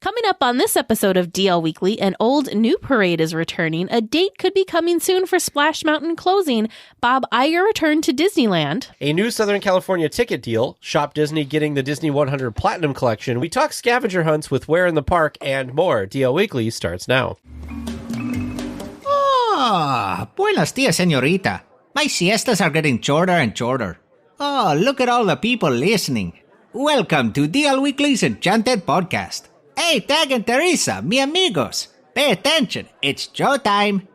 Coming up on this episode of DL Weekly, an old new parade is returning. A date could be coming soon for Splash Mountain closing. Bob Iger returned to Disneyland. A new Southern California ticket deal. Shop Disney getting the Disney 100 Platinum Collection. We talk scavenger hunts with Where in the Park and more. DL Weekly starts now. Buenos dias, señorita. My siestas are getting shorter and shorter. Oh, look at all the people listening. Welcome to DL Weekly's Enchanted Podcast. Hey, Tag and Teresa, mi amigos. Pay attention, it's showtime.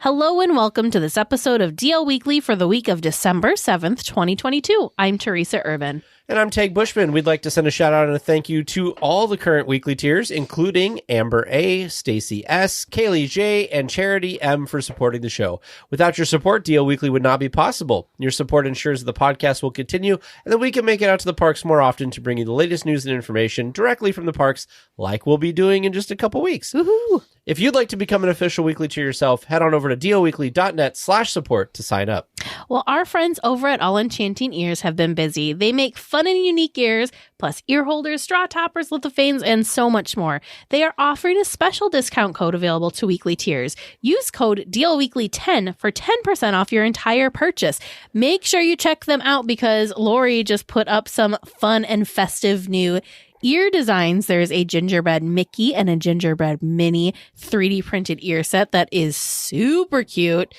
Hello and welcome to this episode of DL Weekly for the week of December 7th, 2022. I'm Teresa Urban. And I'm Tag Bushman. We'd like to send a shout out and a thank you to all the current weekly tiers, including Amber A, Stacy S, Kaylee J, and Charity M for supporting the show. Without your support, DL Weekly would not be possible. Your support ensures that the podcast will continue and that we can make it out to the parks more often to bring you the latest news and information directly from the parks, like we'll be doing in just a couple weeks. Woohoo! If you'd like to become an official weekly tier yourself, head on over to dlweekly.net/support to sign up. Well, our friends over at All Enchanting Ears have been busy. They make fun and unique ears, plus ear holders, straw toppers, lithophanes, and so much more. They are offering a special discount code available to weekly tiers. Use code DLWeekly10 for 10% off your entire purchase. Make sure you check them out because Lori just put up some fun and festive new ear designs. There's a gingerbread Mickey and a gingerbread Minnie 3D printed ear set that is super cute.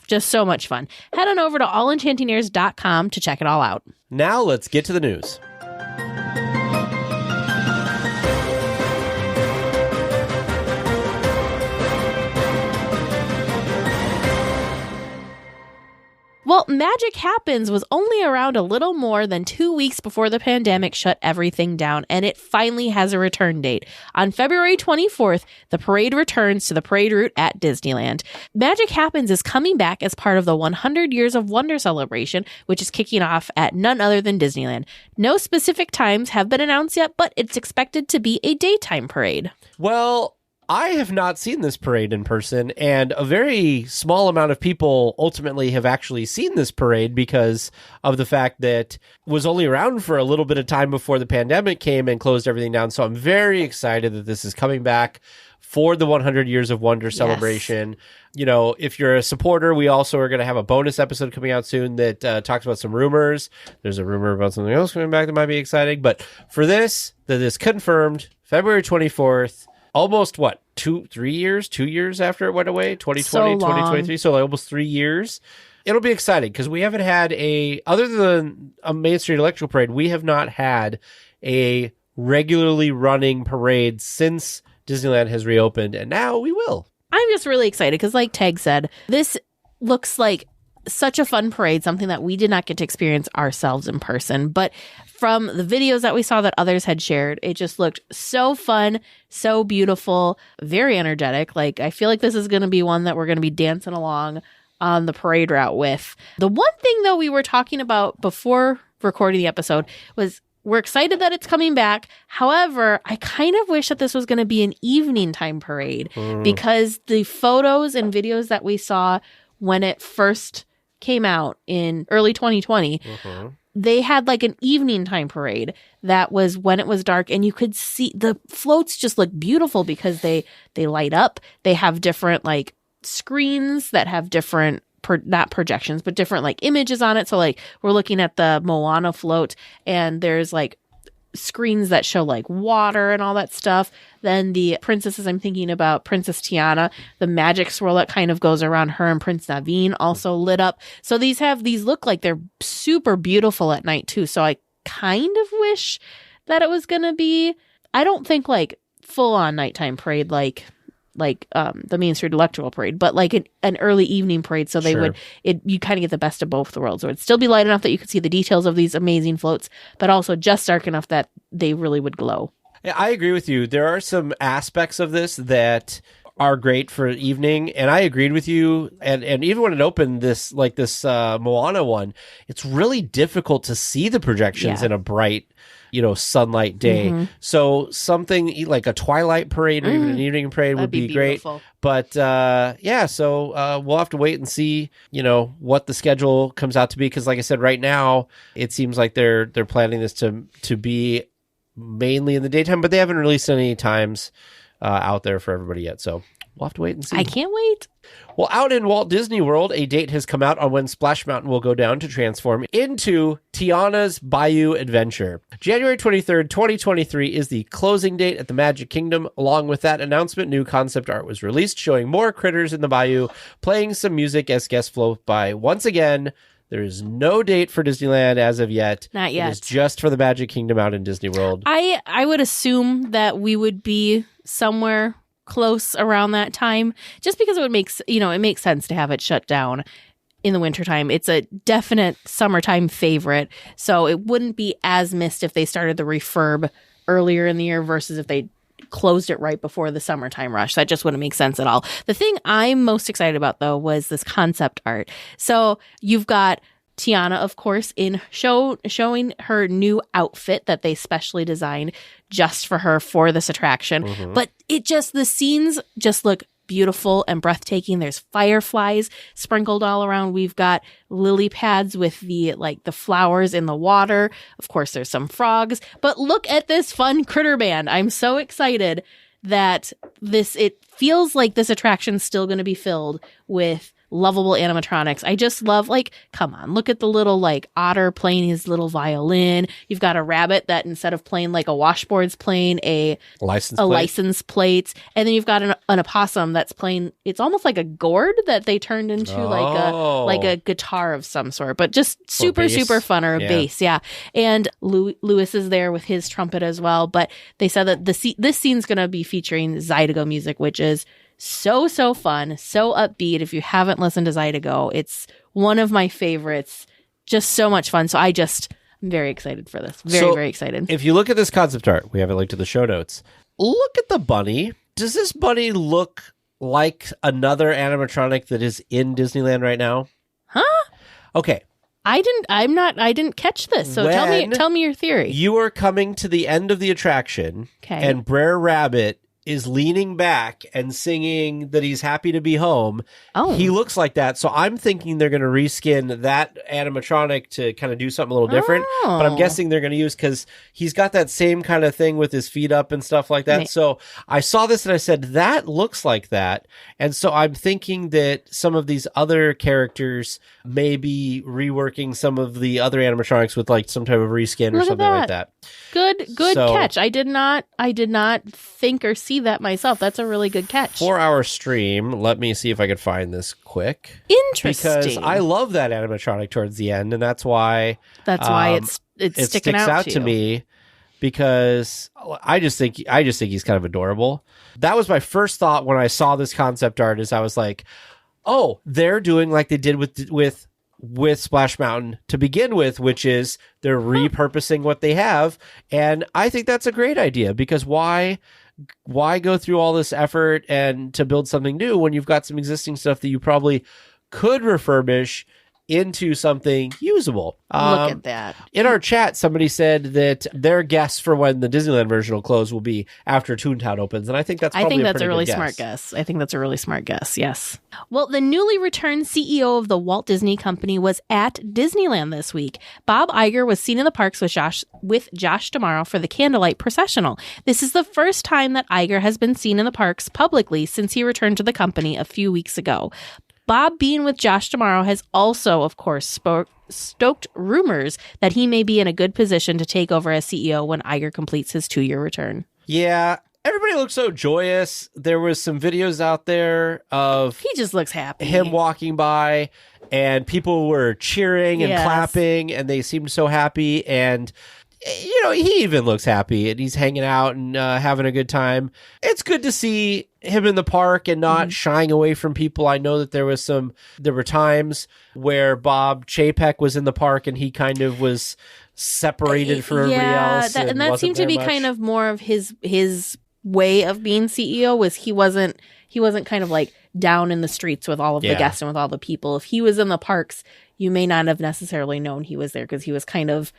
Just so much fun. Head on over to allenchantingears.com to check it all out. Now let's get to the news. Well, Magic Happens was only around a little more than 2 weeks before the pandemic shut everything down, and it finally has a return date. On February 24th, the parade returns to the parade route at Disneyland. Magic Happens is coming back as part of the 100 Years of Wonder celebration, which is kicking off at none other than Disneyland. No specific times have been announced yet, but it's expected to be a daytime parade. Well, I have not seen this parade in person, and a very small amount of people ultimately have actually seen this parade because of the fact that it was only around for a little bit of time before the pandemic came and closed everything down. So I'm very excited that this is coming back for the 100 Years of Wonder celebration. Yes. You know, if you're a supporter, we also are going to have a bonus episode coming out soon that talks about some rumors. There's a rumor about something else coming back that might be exciting. But for this, that is confirmed, February 24th. Almost, 2 years after it went away? 2020, 2023, so like almost 3 years. It'll be exciting because we haven't had other than a Main Street Electrical Parade, we have not had a regularly running parade since Disneyland has reopened, and now we will. I'm just really excited because like Tag said, this looks like such a fun parade, something that we did not get to experience ourselves in person. But from the videos that we saw that others had shared, it just looked so fun, so beautiful, very energetic. Like, I feel like this is going to be one that we're going to be dancing along on the parade route with. The one thing, though, we were talking about before recording the episode was we're excited that it's coming back. However, I kind of wish that this was going to be an evening time parade because the photos and videos that we saw when it first came out in early 2020, they had like an evening time parade that was when it was dark, and you could see the floats just look beautiful because they light up. They have different like screens that have different not projections, but different like images on it. So like we're looking at the Moana float and there's like screens that show like water and all that stuff. Then the princesses, I'm thinking about Princess Tiana, the magic swirl that kind of goes around her and Prince Naveen also lit up. So these look like they're super beautiful at night too. So I kind of wish that it was going to be, I don't think like full on nighttime parade like the Main Street Electrical Parade, but like an early evening parade. So they you kind of get the best of both worlds. Or it'd still be light enough that you could see the details of these amazing floats, but also just dark enough that they really would glow. Yeah, I agree with you. There are some aspects of this that are great for evening, and I agreed with you. And even when it opened, this Moana one, it's really difficult to see the projections in a bright, sunlight day. So something like a twilight parade or even an evening parade would be great. But so we'll have to wait and see, what the schedule comes out to be. Because like I said, right now it seems like they're planning this to be mainly in the daytime, but they haven't released any times out there for everybody yet. So we'll have to wait and see. I can't wait. Well, out in Walt Disney World, a date has come out on when Splash Mountain will go down to transform into Tiana's Bayou Adventure. January 23rd, 2023 is the closing date at the Magic Kingdom. Along with that announcement, new concept art was released showing more critters in the bayou, playing some music as guests float by. Once again, there is no date for Disneyland as of yet. Not yet. It is just for the Magic Kingdom out in Disney World. I would assume that we would be somewhere close around that time, just because it makes sense to have it shut down in the wintertime. It's a definite summertime favorite, so it wouldn't be as missed if they started the refurb earlier in the year versus if they closed it right before the summertime rush. That just wouldn't make sense at all. The thing I'm most excited about, though, was this concept art. So you've got Tiana, of course, in showing her new outfit that they specially designed just for her for this attraction. Mm-hmm. But the scenes just look beautiful and breathtaking. There's fireflies sprinkled all around. We've got lily pads with the flowers in the water. Of course, there's some frogs. But look at this fun critter band. I'm so excited that it feels like this attraction's still going to be filled with lovable animatronics. I just love, come on, look at the little otter playing his little violin. You've got a rabbit that instead of playing a washboard's playing a license plate. And then you've got an opossum that's playing, it's almost like a gourd that they turned into like a guitar of some sort, but just super fun, or a bass. Yeah. And Lewis is there with his trumpet as well. But they said that this scene's going to be featuring Zydeco music, which is so fun, so upbeat. If you haven't listened to Zydeco, it's one of my favorites. Just so much fun. So I'm very excited for this. Very excited. If you look at this concept art, we have it linked to the show notes. Look at the bunny. Does this bunny look like another animatronic that is in Disneyland right now? Huh? Okay. I didn't catch this. So tell me your theory. You are coming to the end of the attraction, and Brer Rabbit is leaning back and singing that he's happy to be home. Oh. He looks like that. So I'm thinking they're going to reskin that animatronic to kind of do something a little different. Oh. But I'm guessing they're going to use, because he's got that same kind of thing with his feet up and stuff like that. Right. So I saw this and I said, that looks like that. And so I'm thinking that some of these other characters may be reworking some of the other animatronics with some type of reskin or something like that. Good catch. I did not think or see that myself. That's a really good catch. 4-hour stream. Let me see if I could find this quick. Interesting. Because I love that animatronic towards the end, and that's why it sticks out to me, because I just think he's kind of adorable. That was my first thought when I saw this concept art. Is I was like, oh, they're doing like they did with Splash Mountain to begin with, which is they're repurposing what they have. And I think that's a great idea, because why go through all this effort and to build something new when you've got some existing stuff that you probably could refurbish into something usable. Look at that. In our chat, somebody said that their guess for when the Disneyland version will close will be after Toontown opens, and I think that's probably a really smart guess. I think that's a really smart guess, yes. Well, the newly returned CEO of the Walt Disney Company was at Disneyland this week. Bob Iger was seen in the parks with Josh D'Amaro for the Candlelight Processional. This is the first time that Iger has been seen in the parks publicly since he returned to the company a few weeks ago. Bob being with Josh D'Amaro has also, of course, stoked rumors that he may be in a good position to take over as CEO when Iger completes his 2-year return. Yeah, everybody looks so joyous. There was some videos out there of... He just looks happy. Him walking by, and people were cheering and clapping, and they seemed so happy, and... he even looks happy, and he's hanging out and having a good time. It's good to see him in the park and not shying away from people. I know that there were times where Bob Chapek was in the park and he kind of was separated from everybody else. And that seemed to be kind of more of his way of being CEO, was he wasn't kind of down in the streets with all of the guests and with all the people. If he was in the parks, you may not have necessarily known he was there, because he was kind of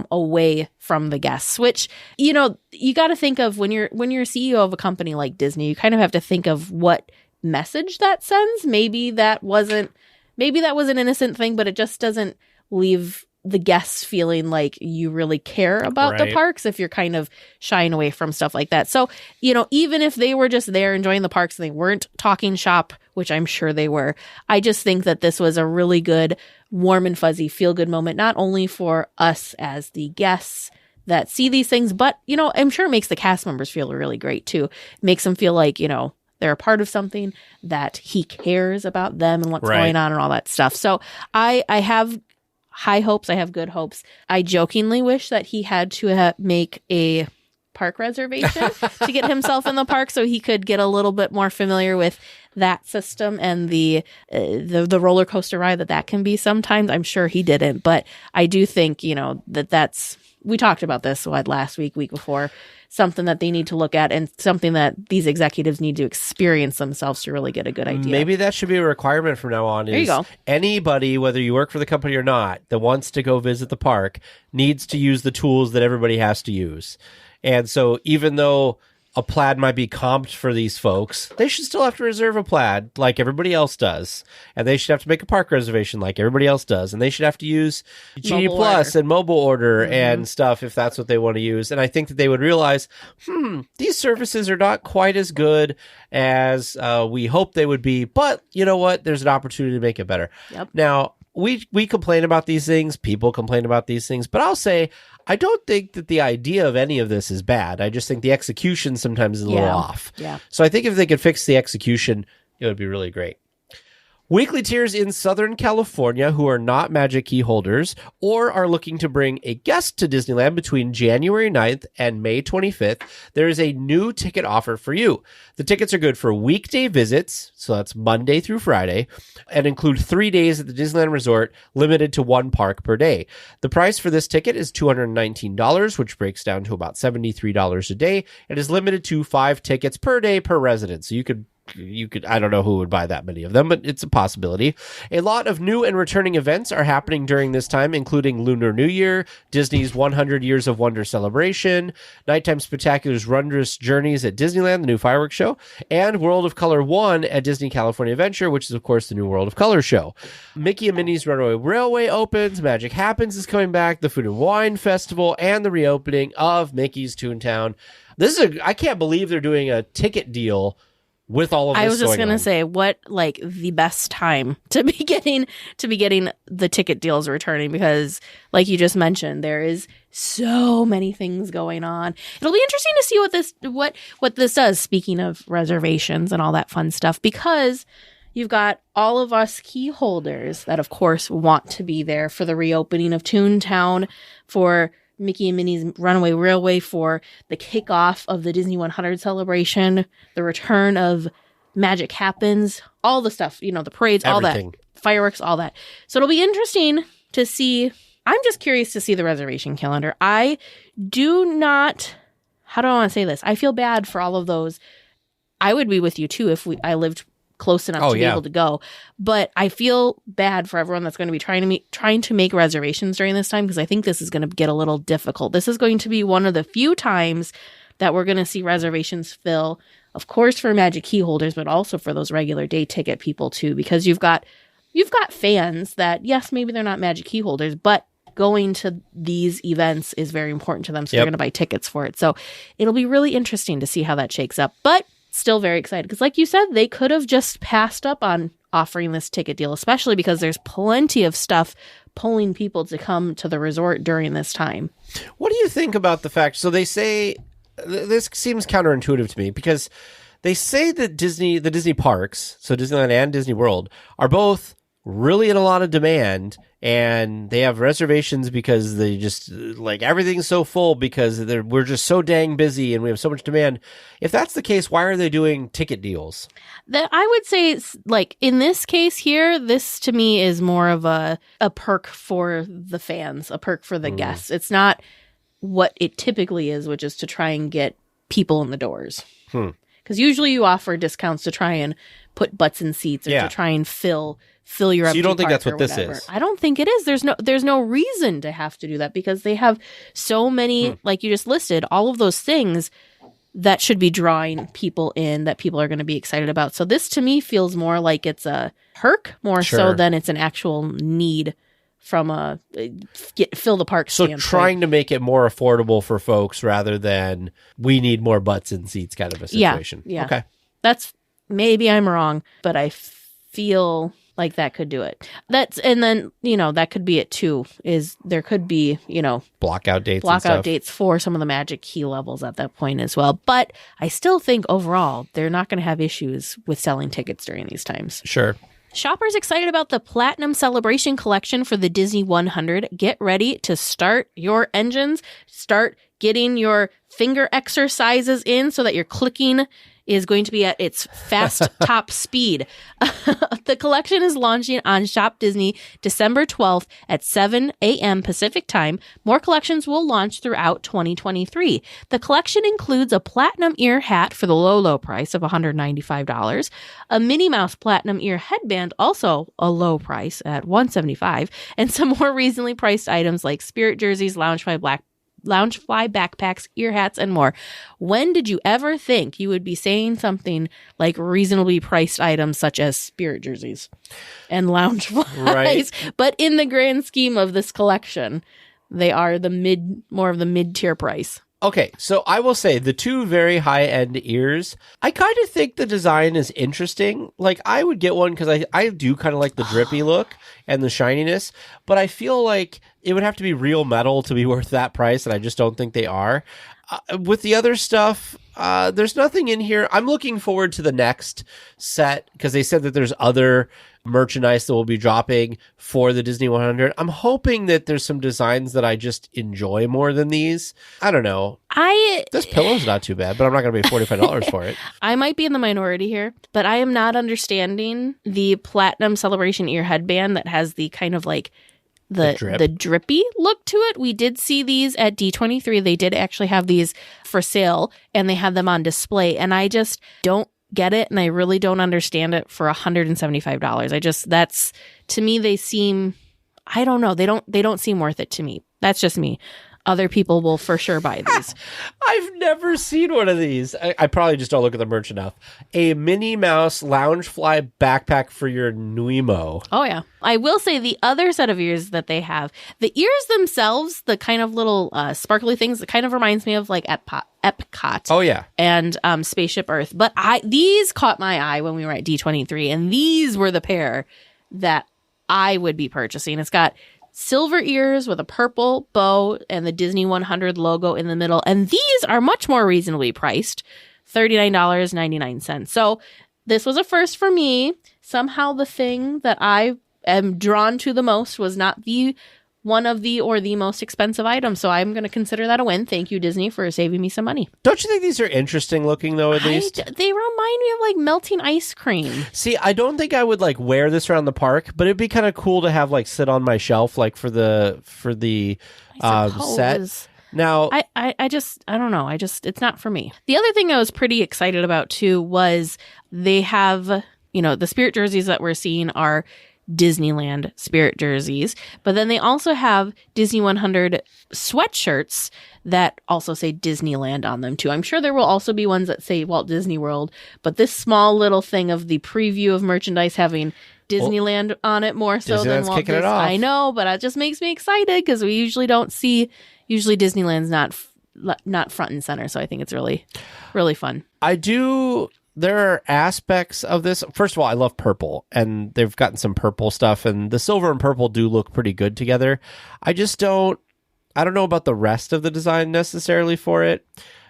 away from the guests, which, you got to think of when you're CEO of a company like Disney, you kind of have to think of what message that sends. Maybe that was an innocent thing, but it just doesn't leave the guests feeling like you really care about the Right. parks if you're kind of shying away from stuff like that. So, even if they were just there enjoying the parks and they weren't talking shop, which I'm sure they were, I just think that this was a really good, warm and fuzzy, feel-good moment, not only for us as the guests that see these things, but, I'm sure it makes the cast members feel really great too. It makes them feel like, they're a part of something, that he cares about them and what's Right. going on and all that stuff. So I have high hopes. I have good hopes. I jokingly wish that he had to make a park reservation to get himself in the park so he could get a little bit more familiar with that system and the roller coaster ride that can be sometimes. I'm sure he didn't, but I do think, that's, we talked about this last week before, something that they need to look at and something that these executives need to experience themselves to really get a good idea. Maybe that should be a requirement from now on. There you go. Anybody, whether you work for the company or not, that wants to go visit the park needs to use the tools that everybody has to use. And so even though a plaid might be comped for these folks, they should still have to reserve a plaid like everybody else does. And they should have to make a park reservation like everybody else does. And they should have to use Genie Mobile Plus order. and mobile order and stuff if that's what they want to use. And I think that they would realize, these services are not quite as good as we hope they would be. But you know what? There's an opportunity to make it better. Yep. Now, we complain about these things. People complain about these things. But I'll say, I don't think that the idea of any of this is bad. I just think the execution sometimes is a little off. Yeah. So I think if they could fix the execution, it would be really great. Weekly tiers in Southern California who are not Magic Key holders or are looking to bring a guest to Disneyland between January 9th and May 25th, there is a new ticket offer for you. The tickets are good for weekday visits, so that's Monday through Friday, and include 3 days at the Disneyland Resort, limited to one park per day. The price for this ticket is $219, which breaks down to about $73 a day, and is limited to 5 tickets per day per resident. So you could, I don't know who would buy that many of them, but it's a possibility. A lot of new and returning events are happening during this time, including Lunar New Year, Disney's 100 Years of Wonder celebration, Nighttime Spectacular's Wondrous Journeys at Disneyland, the new fireworks show, and World of Color 1 at Disney California Adventure, which is, of course, the new World of Color show. Mickey and Minnie's Runaway Railway opens, Magic Happens is coming back, the Food and Wine Festival, and the reopening of Mickey's Toontown. I can't believe they're doing a ticket deal with all of this. I was just going gonna on. say, what the best time to be getting the ticket deals returning, because like you just mentioned, there is so many things going on. It'll be interesting to see what this does, speaking of reservations and all that fun stuff, because you've got all of us key holders that of course want to be there for the reopening of Toontown, for Mickey and Minnie's Runaway Railway, for the kickoff of the Disney 100 celebration, the return of Magic Happens, all the stuff, the parades, Everything. all that, fireworks, all that. So it'll be interesting to see. I'm just curious to see the reservation calendar. I do not, how do I want to say this? I feel bad for all of those. I would be with you too if I lived close enough to be able to go. But I feel bad for everyone that's going to be trying to make reservations during this time, because I think this is going to get a little difficult. This is going to be one of the few times that we're going to see reservations fill, of course, for Magic Key holders, but also for those regular day ticket people too, because you've got fans that, yes, maybe they're not Magic Key holders, but going to these events is very important to them. So they're going to buy tickets for it. So it'll be really interesting to see how that shakes up. But still very excited, because like you said, they could have just passed up on offering this ticket deal, especially because there's plenty of stuff pulling people to come to the resort during this time. What do you think about the fact? So they say, this seems counterintuitive to me, because they say that the Disney parks, so Disneyland and Disney World, are both really in a lot of demand, and they have reservations because they just, everything's so full because we're just so dang busy and we have so much demand. If that's the case, why are they doing ticket deals? That I would say, it's in this case here, this to me is more of a perk for the fans, a perk for the guests. It's not what it typically is, which is to try and get people in the doors. Because usually you offer discounts to try and put butts in seats, or to try and fill your empty So you don't think park that's what or this whatever. is? I don't think it is. There's no reason to have to do that, because they have so many, like you just listed, all of those things that should be drawing people in, that people are going to be excited about. So this to me feels more like it's a perk more so than it's an actual need from a fill the park So standpoint. trying to make it more affordable for folks rather than we need more butts in seats kind of a situation. Yeah. Okay. That's, maybe I'm wrong, but I feel like that could do it. And then, that could be it too, is there could be, Blockout dates for some of the Magic Key levels at that point as well. But I still think overall, they're not going to have issues with selling tickets during these times. Sure. Shoppers excited about the Platinum Celebration Collection for the Disney 100. Get ready to start your engines. Start getting your finger exercises in so that your clicking is going to be at its fast top speed. The collection is launching on Shop Disney December 12th at 7 a.m. Pacific time. More collections will launch throughout 2023. The collection includes a platinum ear hat for the low price of $195, a Minnie Mouse platinum ear headband, also a low price at $175, and some more reasonably priced items like Spirit jerseys, Loungefly backpacks, ear hats, and more. When did you ever think you would be saying something like reasonably priced items such as Spirit jerseys and Loungeflies? Right. But in the grand scheme of this collection, they are more of the mid-tier price. Okay, so I will say the two very high-end ears, I kind of think the design is interesting. Like, I would get one because I do kind of like the drippy look and the shininess, but I feel like it would have to be real metal to be worth that price, and I just don't think they are. With the other stuff, there's nothing in here. I'm looking forward to the next set because they said that there's other merchandise that will be dropping for the Disney 100. I'm hoping that there's some designs that I just enjoy more than these. I don't know. This pillow's not too bad, but I'm not going to pay $45 for it. I might be in the minority here, but I am not understanding the Platinum Celebration ear headband that has the kind of like the drippy look to it. We did see these at D23. They did actually have these for sale and they had them on display, and I just don't get it, and I really don't understand it for $175. That's, to me, they seem, I don't know, they don't seem worth it to me. That's just me. Other people will for sure buy these. I've never seen one of these. I probably just don't look at the merch enough. A Minnie Mouse Loungefly backpack for your Nuimo. Oh, yeah. I will say the other set of ears that they have, the ears themselves, the kind of little sparkly things, it kind of reminds me of like Epcot. Oh, yeah. And Spaceship Earth. But these caught my eye when we were at D23, and these were the pair that I would be purchasing. It's got silver ears with a purple bow and the Disney 100 logo in the middle. And these are much more reasonably priced, $39.99. So this was a first for me. Somehow the thing that I am drawn to the most was not the most expensive item. So I'm going to consider that a win. Thank you, Disney, for saving me some money. Don't you think these are interesting looking, though, at least? They remind me of like melting ice cream. See, I don't think I would like wear this around the park, but it'd be kind of cool to have like sit on my shelf, like for the set. Now, I don't know. It's not for me. The other thing I was pretty excited about too was they have, the Spirit jerseys that we're seeing are Disneyland Spirit jerseys, but then they also have Disney 100 sweatshirts that also say Disneyland on them too. I'm sure there will also be ones that say Walt Disney World, but this small little thing of the preview of merchandise having Disneyland on it more so than Walt Disney. I know, but it just makes me excited because we usually don't see. Usually Disneyland's not front and center, so I think it's really, really fun. There are aspects of this. First of all, I love purple, and they've gotten some purple stuff, and the silver and purple do look pretty good together. I don't know about the rest of the design necessarily for it,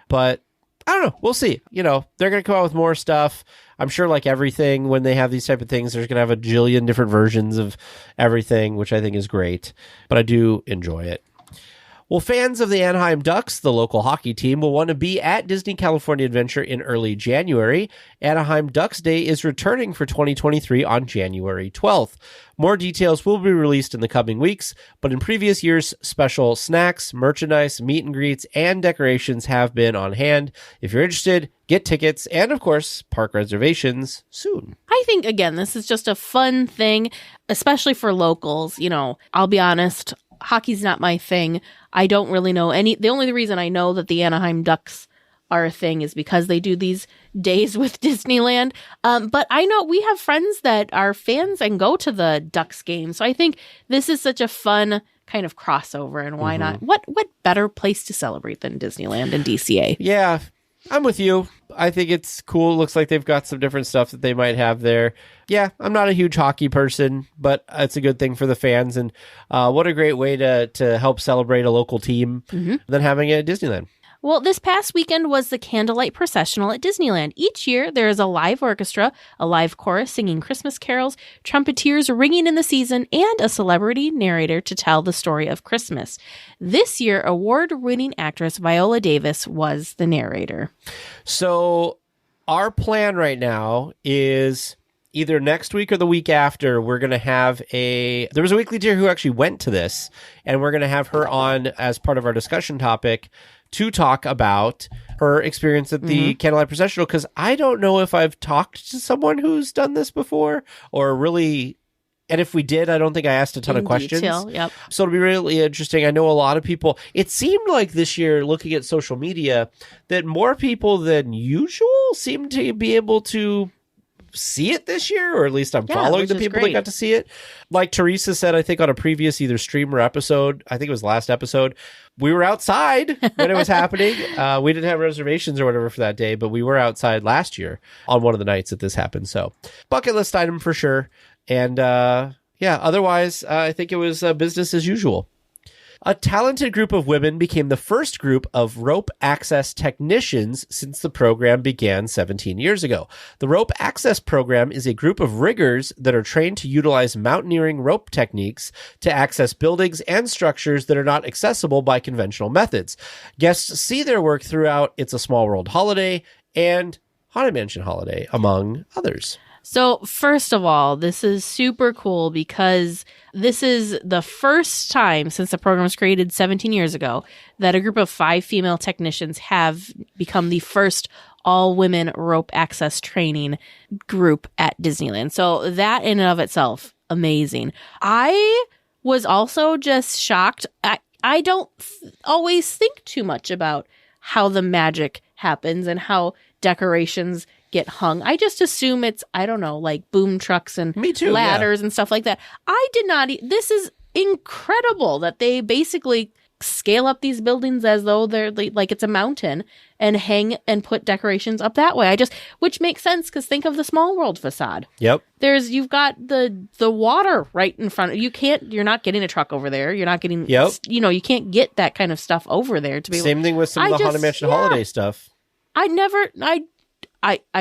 but I don't know. We'll see. They're going to come out with more stuff. I'm sure like everything, when they have these type of things, there's going to have a jillion different versions of everything, which I think is great, but I do enjoy it. Well, fans of the Anaheim Ducks, the local hockey team, will want to be at Disney California Adventure in early January. Anaheim Ducks Day is returning for 2023 on January 12th. More details will be released in the coming weeks, but in previous years, special snacks, merchandise, meet and greets, and decorations have been on hand. If you're interested, get tickets and, of course, park reservations soon. I think, again, this is just a fun thing, especially for locals. I'll be honest, hockey's not my thing. I don't really know the only reason I know that the Anaheim Ducks are a thing is because they do these days with Disneyland. But I know we have friends that are fans and go to the Ducks game. So I think this is such a fun kind of crossover, and why not? What better place to celebrate than Disneyland and DCA? Yeah, I'm with you. I think it's cool. It looks like they've got some different stuff that they might have there. Yeah, I'm not a huge hockey person, but it's a good thing for the fans. And what a great way to help celebrate a local team than having it at Disneyland. Well, this past weekend was the Candlelight Processional at Disneyland. Each year, there is a live orchestra, a live chorus singing Christmas carols, trumpeteers ringing in the season, and a celebrity narrator to tell the story of Christmas. This year, award-winning actress Viola Davis was the narrator. So our plan right now is either next week or the week after, we're going to have there was a weekly tier who actually went to this, and we're going to have her on as part of our discussion topic to talk about her experience at the Candlelight Processional, because I don't know if I've talked to someone who's done this before, or really, and if we did, I don't think I asked a ton of questions. Yep. So it'll be really interesting. I know a lot of people, it seemed like this year, looking at social media, that more people than usual seem to be able to see it this year, or at least I'm following the people that got to see it. Like Teresa said, I think on a previous either stream or episode, I think it was last episode, we were outside when it was happening. We didn't have reservations or whatever for that day, but we were outside last year on one of the nights that this happened. So bucket list item for sure. And otherwise, I think it was business as usual. A talented group of women became the first group of rope access technicians since the program began 17 years ago. The rope access program is a group of riggers that are trained to utilize mountaineering rope techniques to access buildings and structures that are not accessible by conventional methods. Guests see their work throughout It's a Small World Holiday and Haunted Mansion Holiday, among others. So first of all, this is super cool because this is the first time since the program was created 17 years ago that a group of 5 female technicians have become the first all-women rope access training group at Disneyland. So that in and of itself, amazing. I was also just shocked. I don't always think too much about how the magic happens and how decorations get hung. I just assume it's, I don't know, like boom trucks and ladders and stuff like that. I did not. This is incredible that they basically scale up these buildings as though they're like it's a mountain and hang and put decorations up that way. Which makes sense because think of the Small World facade. Yep. You've got the water right in front. You're not getting a truck over there. You're not getting, you can't get that kind of stuff over there to be Same thing with some of the Haunted Mansion Holiday stuff. I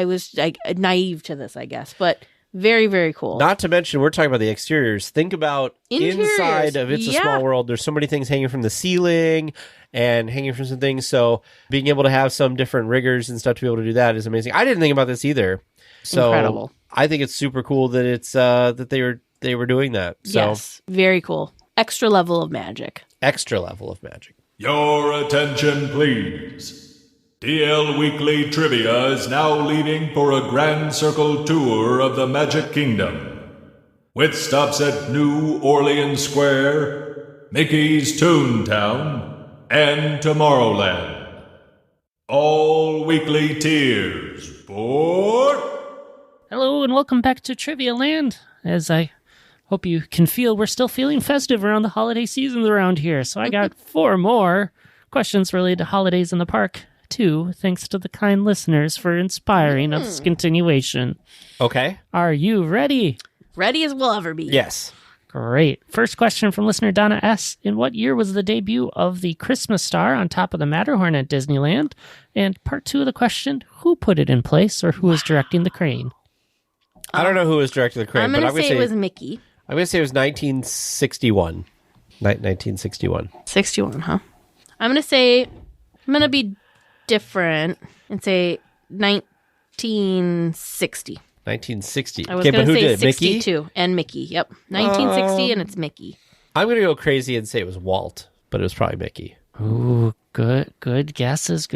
was like naive to this, I guess, but very, very cool. Not to mention, we're talking about the exteriors. Think about inside of It's a Small World. There's so many things hanging from the ceiling and hanging from some things. So being able to have some different riggers and stuff to be able to do that is amazing. I didn't think about this either. So incredible. I think it's super cool that it's that they were doing that. So yes, very cool. Extra level of magic. Your attention, please. DL Weekly Trivia is now leaving for a Grand Circle tour of the Magic Kingdom, with stops at New Orleans Square, Mickey's Toontown, and Tomorrowland. All weekly tiers for... Hello and welcome back to Trivia Land. As I hope you can feel, we're still feeling festive around the holiday season around here. So I got 4 more questions related to holidays in the park. 2, thanks to the kind listeners for inspiring this continuation. Okay. Are you ready? Ready as we'll ever be. Yes. Great. First question from listener Donna S. In what year was the debut of the Christmas star on top of the Matterhorn at Disneyland? And part 2 of the question, who put it in place or who was directing the crane? I don't know who was directing the crane, I'm going to say it was Mickey. I'm going to say it was 1961. 1961. 61, huh? I'm going to be different and say 1960. 1960. I was going to say 62 Mickey? And Mickey. Yep. 1960 and it's Mickey. I'm going to go crazy and say it was Walt, but it was probably Mickey. Ooh, good guesses.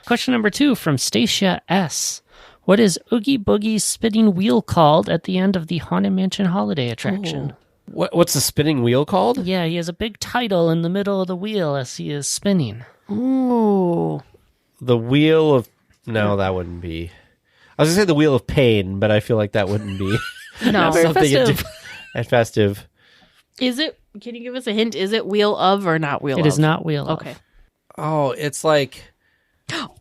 Question number 2 from Stacia S. What is Oogie Boogie's spinning wheel called at the end of the Haunted Mansion Holiday attraction? Ooh. What's the spinning wheel called? Yeah, he has a big title in the middle of the wheel as he is spinning. Ooh. The Wheel of... No, that wouldn't be... I was going to say the Wheel of Pain, but I feel like that wouldn't be... No. Festive. At festive. Is it? Can you give us a hint? Is it Wheel of or not Wheel of? It is not Wheel of. Okay. Oh, it's like...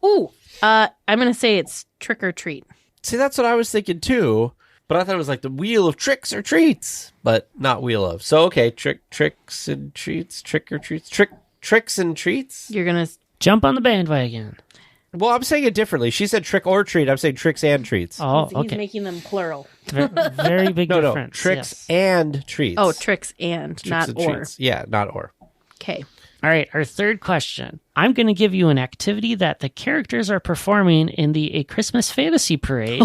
Ooh. I'm going to say it's Trick or Treat. See, that's what I was thinking too. But I thought it was like the Wheel of Tricks or Treats, but not Wheel of. So, okay, tricks and treats, trick or treats, tricks and treats. You're going to... Jump on the bandwagon. Well, I'm saying it differently. She said trick or treat. I'm saying tricks and treats. Oh, He's okay. making them plural. Very big No, difference. tricks yes. and treats. Oh, tricks and, Tricks not and or. treats. Yeah, not or. Okay. All right, our third question. I'm going to give you an activity that the characters are performing in the A Christmas Fantasy Parade,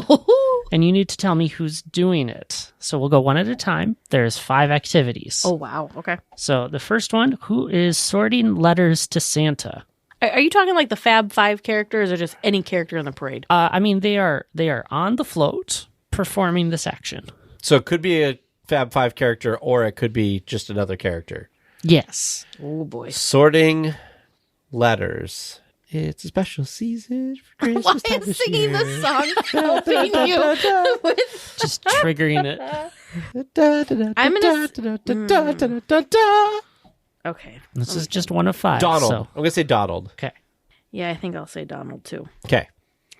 and you need to tell me who's doing it. So we'll go one at a time. There's 5 activities. Oh, wow. Okay. So the first one, who is sorting letters to Santa? Are you talking like the Fab 5 characters or just any character in the parade? I mean, they are on the float performing this action. So it could be a Fab 5 character or it could be just another character. Yes. Oh, boy. Sorting letters. It's a special season for Christmas. Why time is this singing year. the song helping you with... Just triggering it. I'm Okay. This is just one of 5. Donald. So. I'm going to say Donald. Okay. Yeah, I think I'll say Donald, too. Okay.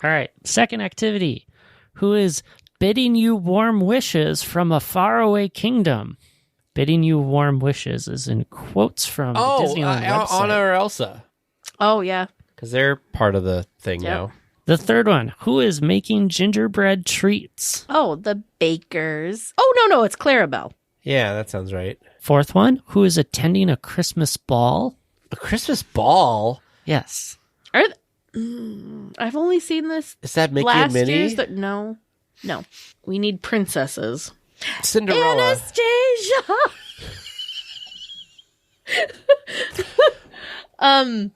All right. Second activity. Who is bidding you warm wishes from a faraway kingdom? Bidding you warm wishes is in quotes from the Disneyland website. Anna or Elsa. Oh, yeah. Because they're part of the thing Yep. now. The third one. Who is making gingerbread treats? Oh, the bakers. Oh, no, it's Clarabelle. Yeah, that sounds right. Fourth one. Who is attending a Christmas ball? A Christmas ball? Yes. I've only seen this Is that Mickey last and Minnie? year's. No. We need princesses. Cinderella. Anastasia!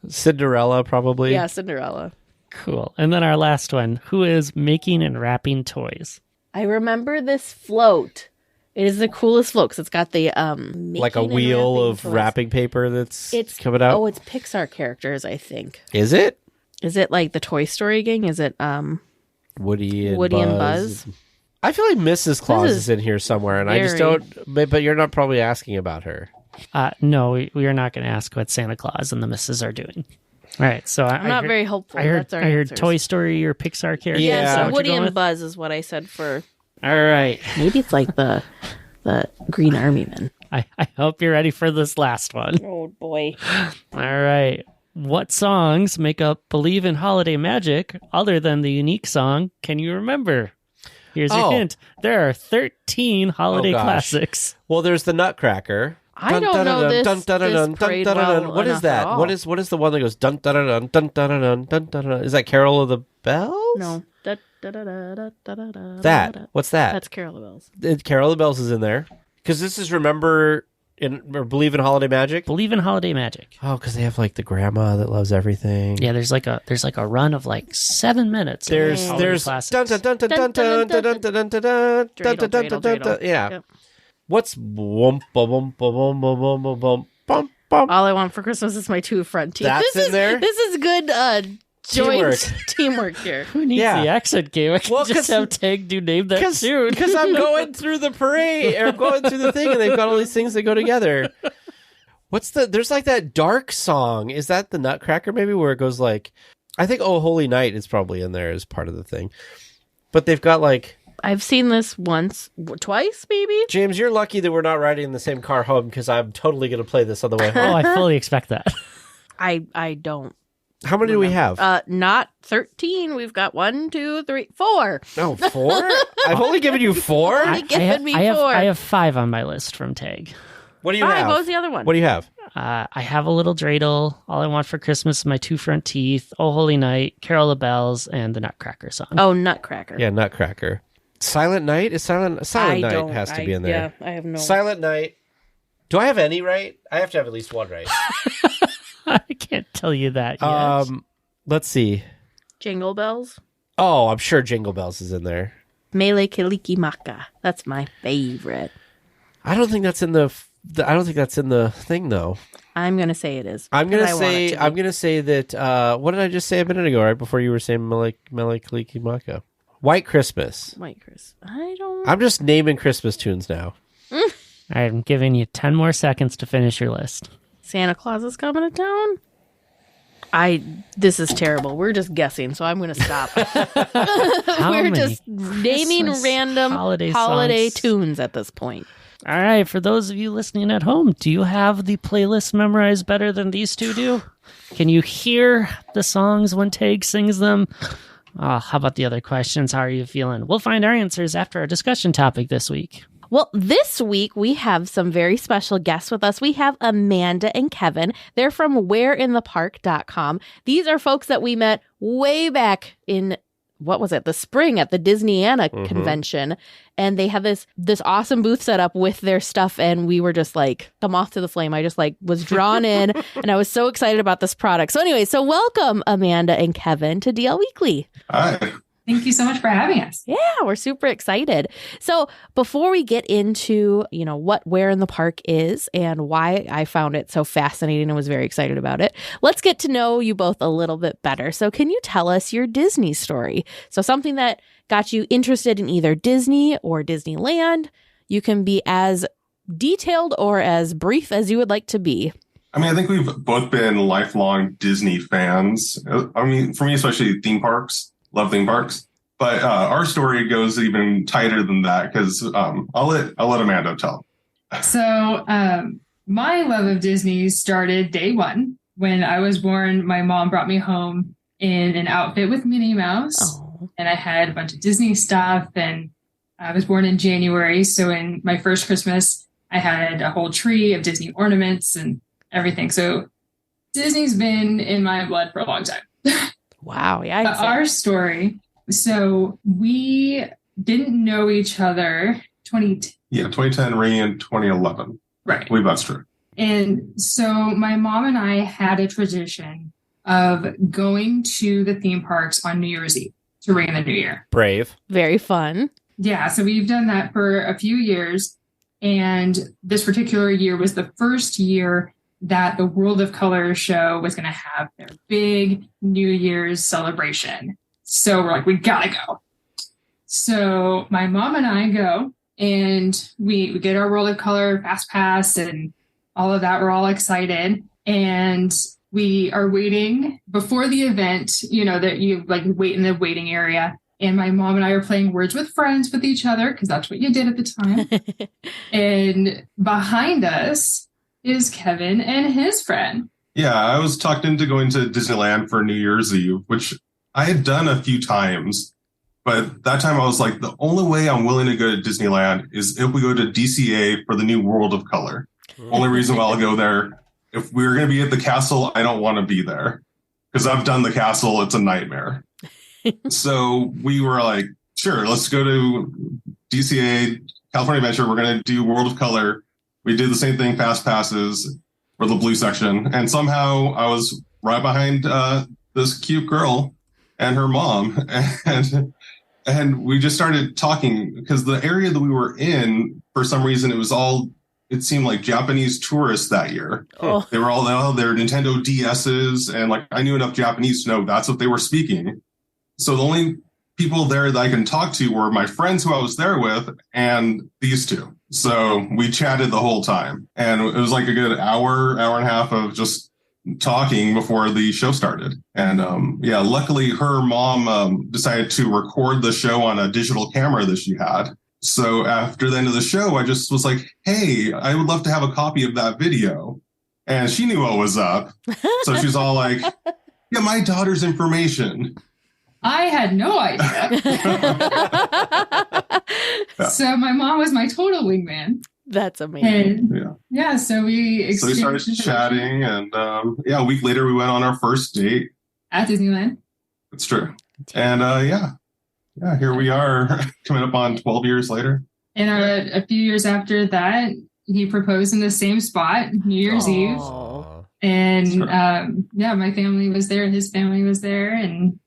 Cinderella, probably. Yeah, Cinderella. Cool. And then our last one. Who is making and wrapping toys? I remember this float. It is the coolest float because it's got the Like a wheel of wrapping paper that's coming out. Oh, it's Pixar characters, I think. Is it? Is it like the Toy Story gang? Is it Woody and Buzz? I feel like Mrs. Claus is in here somewhere, and I just very- don't. But you're not probably asking about her. No, we are not going to ask what Santa Claus and the missus are doing. All right. So I'm not very hopeful. I heard, That's our I heard answers. Toy Story or Pixar character. Yeah. Yeah, Is that so what Woody you're going and with? Buzz is what I said for. All right. Maybe it's like the Green Army Men. I hope you're ready for this last one. Oh boy. All right. What songs make up Believe in Holiday Magic other than the unique song Can You Remember? Here's your hint. There are 13 holiday gosh. classics. Well, there's the Nutcracker. I don't know this parade well What is enough that? at all. What is the one that goes dun dun dun dun dun dun dun dun dun? Is that Carol of the Bells? No. That. What's that? That's Carol of the Bells. Carol of the Bells is in there because this is Believe in Holiday Magic. Believe in Holiday Magic. Oh, because they have like the grandma that loves everything. Yeah, there's like a run of like 7 minutes. of There's holiday classics. dun dun dun dun dun dun dun dun dun dun dun dun dun dun dun. Yeah. Yep. What's bum bum bum bum bum bum bum bum bum bum? All I want for Christmas is my 2 front teeth. That's this in there? This is good joint teamwork here. Who needs Yeah. the accent game? I can Well, just 'cause- have Tag do name that tune. Because I'm going through the parade or going through the thing, and they've got all these things that go together. There's like that dark song. Is that the Nutcracker maybe where it goes like, I think Oh Holy Night is probably in there as part of the thing. But they've got like, I've seen this twice, maybe. James, you're lucky that we're not riding in the same car home because I'm totally going to play this on the way home. Oh, I fully expect that. I don't. How many do we have? Not 13. We've got 1, 2, 3, 4. Oh, 4? I've only given you 4? Only given me 4. I have 5 on my list from Tag. What do you 5. have? What was the other one? What do you have? I have a little dreidel. All I want for Christmas is my 2 front teeth. Oh Holy Night, Carol of Bells, and the Nutcracker song. Oh, Nutcracker. Yeah, Nutcracker. Silent Night? Silent Night don't- has to be in there. Yeah, I have no. Silent Night. Do I have any right? I have to have at least one right. I can't tell you that yet. Let's see. Jingle Bells. Oh, I'm sure Jingle Bells is in there. Mele Kiliki Maka. That's my favorite. I don't think that's in the I don't think that's in the thing though. I'm gonna say it is. I'm gonna say that. What did I just say a minute ago? Right before you were saying Melikilikimaka. White Christmas. White Christmas. I'm just naming Christmas tunes now. I'm giving you 10 more seconds to finish your list. Santa Claus is coming to town. This is terrible. We're just guessing, so I'm going to stop. We're just naming Christmas random holiday tunes at this point. All right, for those of you listening at home, do you have the playlist memorized better than these two do? Can you hear the songs when Tag sings them? Oh, how about the other questions? How are you feeling? We'll find our answers after our discussion topic this week. Well, this week we have some very special guests with us. We have Amanda and Kevin. They're from whereinthepark.com. These are folks that we met way back in, what was it, the spring at the Disneyland convention. And they have this awesome booth set up with their stuff. And we were just like, come off to the flame. I just was drawn in and I was so excited about this product. So anyway, welcome Amanda and Kevin to DL Weekly. Hi. Thank you so much for having us. Yeah, we're super excited. So before we get into, what Where in the Park is and why I found it so fascinating and was very excited about it, let's get to know you both a little bit better. So can you tell us your Disney story? So something that got you interested in either Disney or Disneyland. You can be as detailed or as brief as you would like to be. I think we've both been lifelong Disney fans. For me, especially theme parks. Love theme parks, but our story goes even tighter than that because I'll let Amanda tell. So my love of Disney started day one when I was born. My mom brought me home in an outfit with Minnie Mouse, and I had a bunch of Disney stuff. And I was born in January, so in my first Christmas, I had a whole tree of Disney ornaments and everything. So Disney's been in my blood for a long time. Wow. Yeah. Our story. So we didn't know each other 2010, Ray in 2011. Right. I believe that's true. And so my mom and I had a tradition of going to the theme parks on New Year's Eve to ring in the new year. Brave. Very fun. Yeah. So we've done that for a few years. And this particular year was the first year that the World of Color show was going to have their big New Year's celebration. So we're like, we gotta go. So my mom and I go and we get our World of Color Fast Pass and all of that. We're all excited. And we are waiting before the event, that you wait in the waiting area. And my mom and I are playing Words with Friends with each other because that's what you did at the time. And behind us is Kevin and his friend. Yeah, I was talked into going to Disneyland for New Year's Eve, which I had done a few times. But that time I was like, the only way I'm willing to go to Disneyland is if we go to DCA for the new World of Color. Only reason why I'll go there. If we're going to be at the castle, I don't want to be there. Because I've done the castle. It's a nightmare. So we were like, sure, let's go to DCA, California Adventure. We're going to do World of Color. We did the same thing, Fast Passes for the blue section. And somehow I was right behind this cute girl and her mom. And we just started talking because the area that we were in, for some reason, it seemed like Japanese tourists that year. Oh. They were all out their Nintendo DSs. And I knew enough Japanese to know that's what they were speaking. So the only people there that I can talk to were my friends who I was there with and these two. So we chatted the whole time. And it was like a good hour and a half of just talking before the show started. And luckily her mom decided to record the show on a digital camera that she had. So after the end of the show, I just was like, hey, I would love to have a copy of that video. And she knew what was up. So she's all like, yeah, my daughter's information. I had no idea. So my mom was my total wingman. That's amazing. And so we started chatting, and a week later we went on our first date at Disneyland. That's true. And here we are coming up on 12 years later. And a few years after that, he proposed in the same spot, New Year's Eve. And my family was there, his family was there, and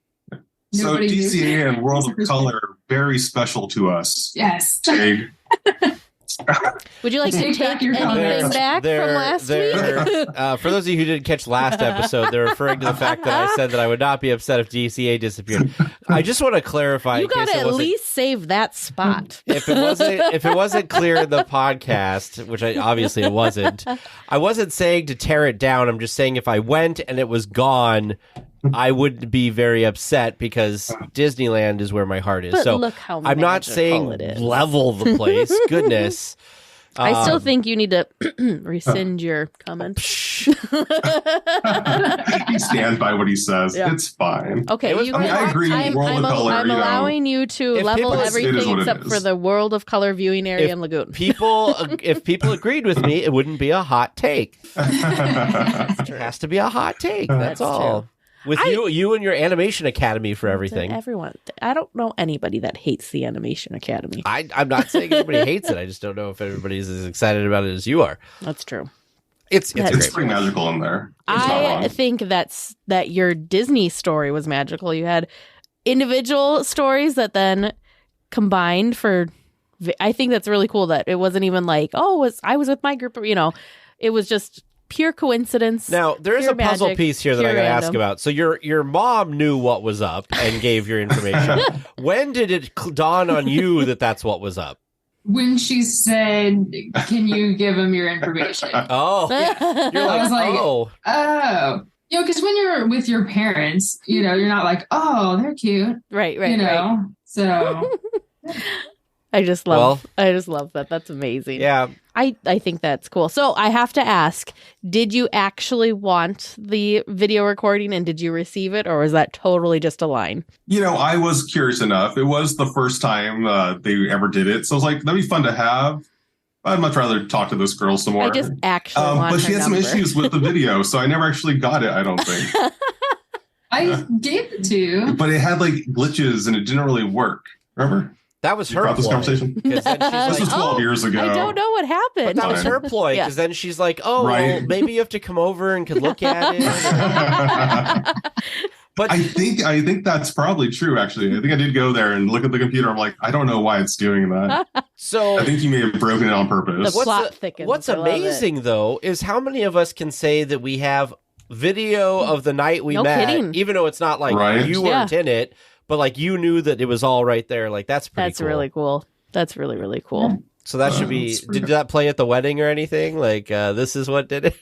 so DCA and World of Color, very special to us. Yes. Would you like to Take take back your anything comments. back from last week? For those of you who didn't catch last episode, they're referring to the fact that I said that I would not be upset if DCA disappeared. I just want to clarify. You in case got to it at wasn't- least save that spot. If it wasn't clear in the podcast, which obviously it wasn't, I wasn't saying to tear it down. I'm just saying if I went and it was gone, I would be very upset because Disneyland is where my heart is. But so look how I'm not magical saying it is. level the place. Goodness. I still think you need to rescind your comment. He stands by what he says. Yeah. It's fine. Okay, you I mean, I agree, I'm, World I'm, of Color, I'm you know, allowing you to if level people- it is everything what it except is. for the World of Color viewing area If in Lagoon. if people agreed with me, it wouldn't be a hot take. It has to be a hot take. That's all. true. With you and your Animation Academy for everything. Everyone, I don't know anybody that hates the Animation Academy. I'm not saying everybody hates it. I just don't know if everybody's as excited about it as you are. That's true. It's That's It's great. pretty magical in there. It's not I wrong. think that your Disney story was magical. You had individual stories that then combined for. I think that's really cool. That it wasn't even like, I was with my group. It was just pure coincidence. Now there is pure a puzzle magic, piece here that I pure got to ask random. about. So your mom knew what was up and gave your information. When did it dawn on you that that's what was up? When she said, "Can you give him your information?" Oh, yeah. You're I like, was like, oh, Oh, because when you're with your parents, you're not like, "Oh, they're cute," right. right. So I just love that. That's amazing. yeah. I think that's cool. So I have to ask, did you actually want the video recording and did you receive it, or was that totally just a line? I was curious enough. It was the first time they ever did it. So I was like, that'd be fun to have. I'd much rather talk to this girl some more. I just actually want but she her had some number. issues with the video, so I never actually got it, I don't think. I gave it to you. But it had like glitches and it didn't really work. Remember? That was You her brought this ploy. conversation? 'Cause then she's This was like, 12 years ago. I don't know what but happened. that was her ploy. Yeah. Because then she's like, oh, Right. well, maybe you have to come over and could look at it. But I think that's probably true, actually. I think I did go there and look at the computer. I'm like, I don't know why it's doing that. so I think you may have broken it on purpose. The plot thickens. What's I love it. amazing though is how many of us can say that we have video of the night we No met, kidding. even though it's not like Right. you weren't in it, but like you knew that it was all right there. Like that's pretty. That's cool. really cool. That's really, really cool. So that should be. That's pretty Did that play at the wedding or anything? Like this is what did it.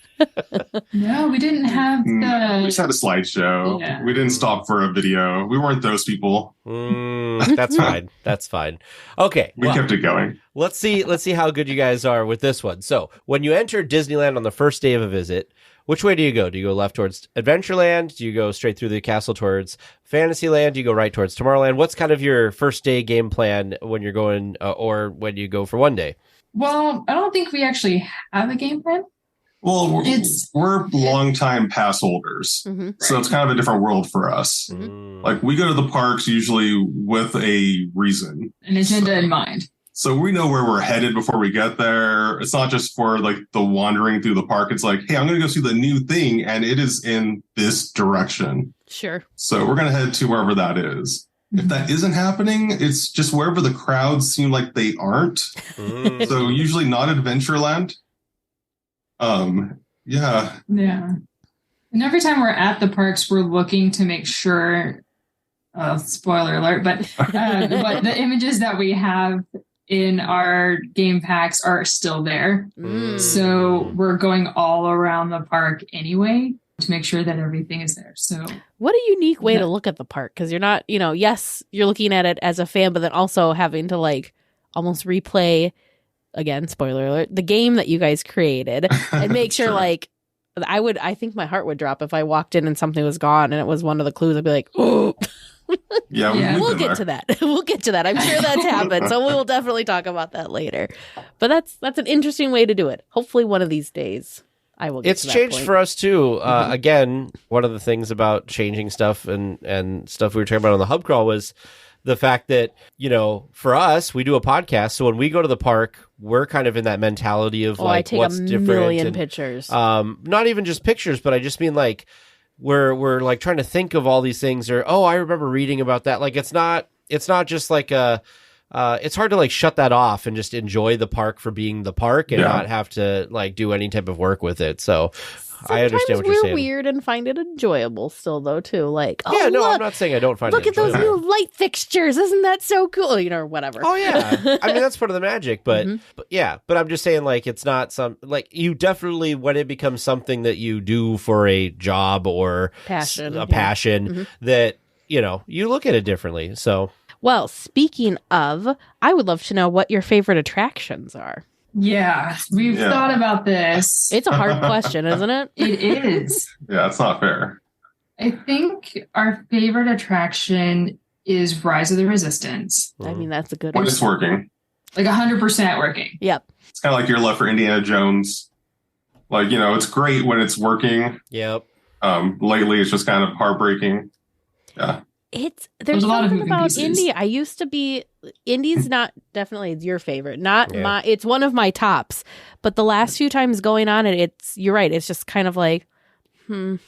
No, we didn't have We the. just had a slideshow. Yeah. We didn't stop for a video. We weren't those people. That's fine. That's fine. Okay. We well, kept it going. Let's see how good you guys are with this one. So when you enter Disneyland on the first day of a visit, which way do you go? Do you go left towards Adventureland? Do you go straight through the castle towards Fantasyland? Do you go right towards Tomorrowland? What's kind of your first day game plan when you're going or when you go for one day? Well, I don't think we actually have a game plan. Well, It's- we're longtime pass holders. Mhm. So it's kind of a different world for us. Mm. Like we go to the parks usually with a reason. An agenda in mind. So we know where we're headed before we get there. It's not just for like the wandering through the park. It's like, hey, I'm going to go see the new thing and it is in this direction. Sure. So we're going to head to wherever that is. If that isn't happening, it's just wherever the crowds seem like they aren't. Mm. So usually not Adventureland. Yeah. Yeah. And every time we're at the parks, we're looking to make sure, spoiler alert, but the images that we have in our game packs are still there. Mm. So we're going all around the park anyway to make sure that everything is there. So What a unique way Yeah. to look at the park, because you're not, yes, you're looking at it as a fan, but then also having to like almost replay, again, spoiler alert, the game that you guys created and make sure Sure. like I think my heart would drop if I walked in and something was gone and it was one of the clues. I'd be like, oh, Yeah. Yeah. we've we'll been get there. to that. We'll get to that. I'm sure that's happened. So we will definitely talk about that later. But that's an interesting way to do it. Hopefully one of these days I will get It's to that changed point. for us too. Again, one of the things about changing stuff and stuff we were talking about on the hub crawl was the fact that, for us, we do a podcast. So when we go to the park, we're kind of in that mentality of I like take what's a different. million and, pictures. not even just pictures, but I just mean like we're like trying to think of all these things or, oh, I remember reading about that. Like it's not just like it's hard to like shut that off and just enjoy the park for being the park and not have to like do any type of work with it. So I understand what you're saying. We're weird and find it enjoyable still, though, too. Like, I'm not saying I don't find it enjoyable. Look at those new light fixtures. Isn't that so cool? Or whatever. Oh, yeah. I mean, that's part of the magic. But, but I'm just saying, like, it's not you definitely, when it becomes something that you do for a job or passion, that, you look at it differently. So, well, speaking of, I would love to know what your favorite attractions are. Yeah, we've thought about this. It's a hard question, isn't it? It is. Yeah, it's not fair. I think our favorite attraction is Rise of the Resistance. I mean, that's a good one. When it's working. Like 100% working. Yep. It's kind of like your love for Indiana Jones. Like, it's great when it's working. Yep. Lately, it's just kind of heartbreaking. Yeah. There's something about Indy. I used to be Indy's not definitely your favorite. It's one of my tops. But the last few times going on you're right. It's just kind of like, it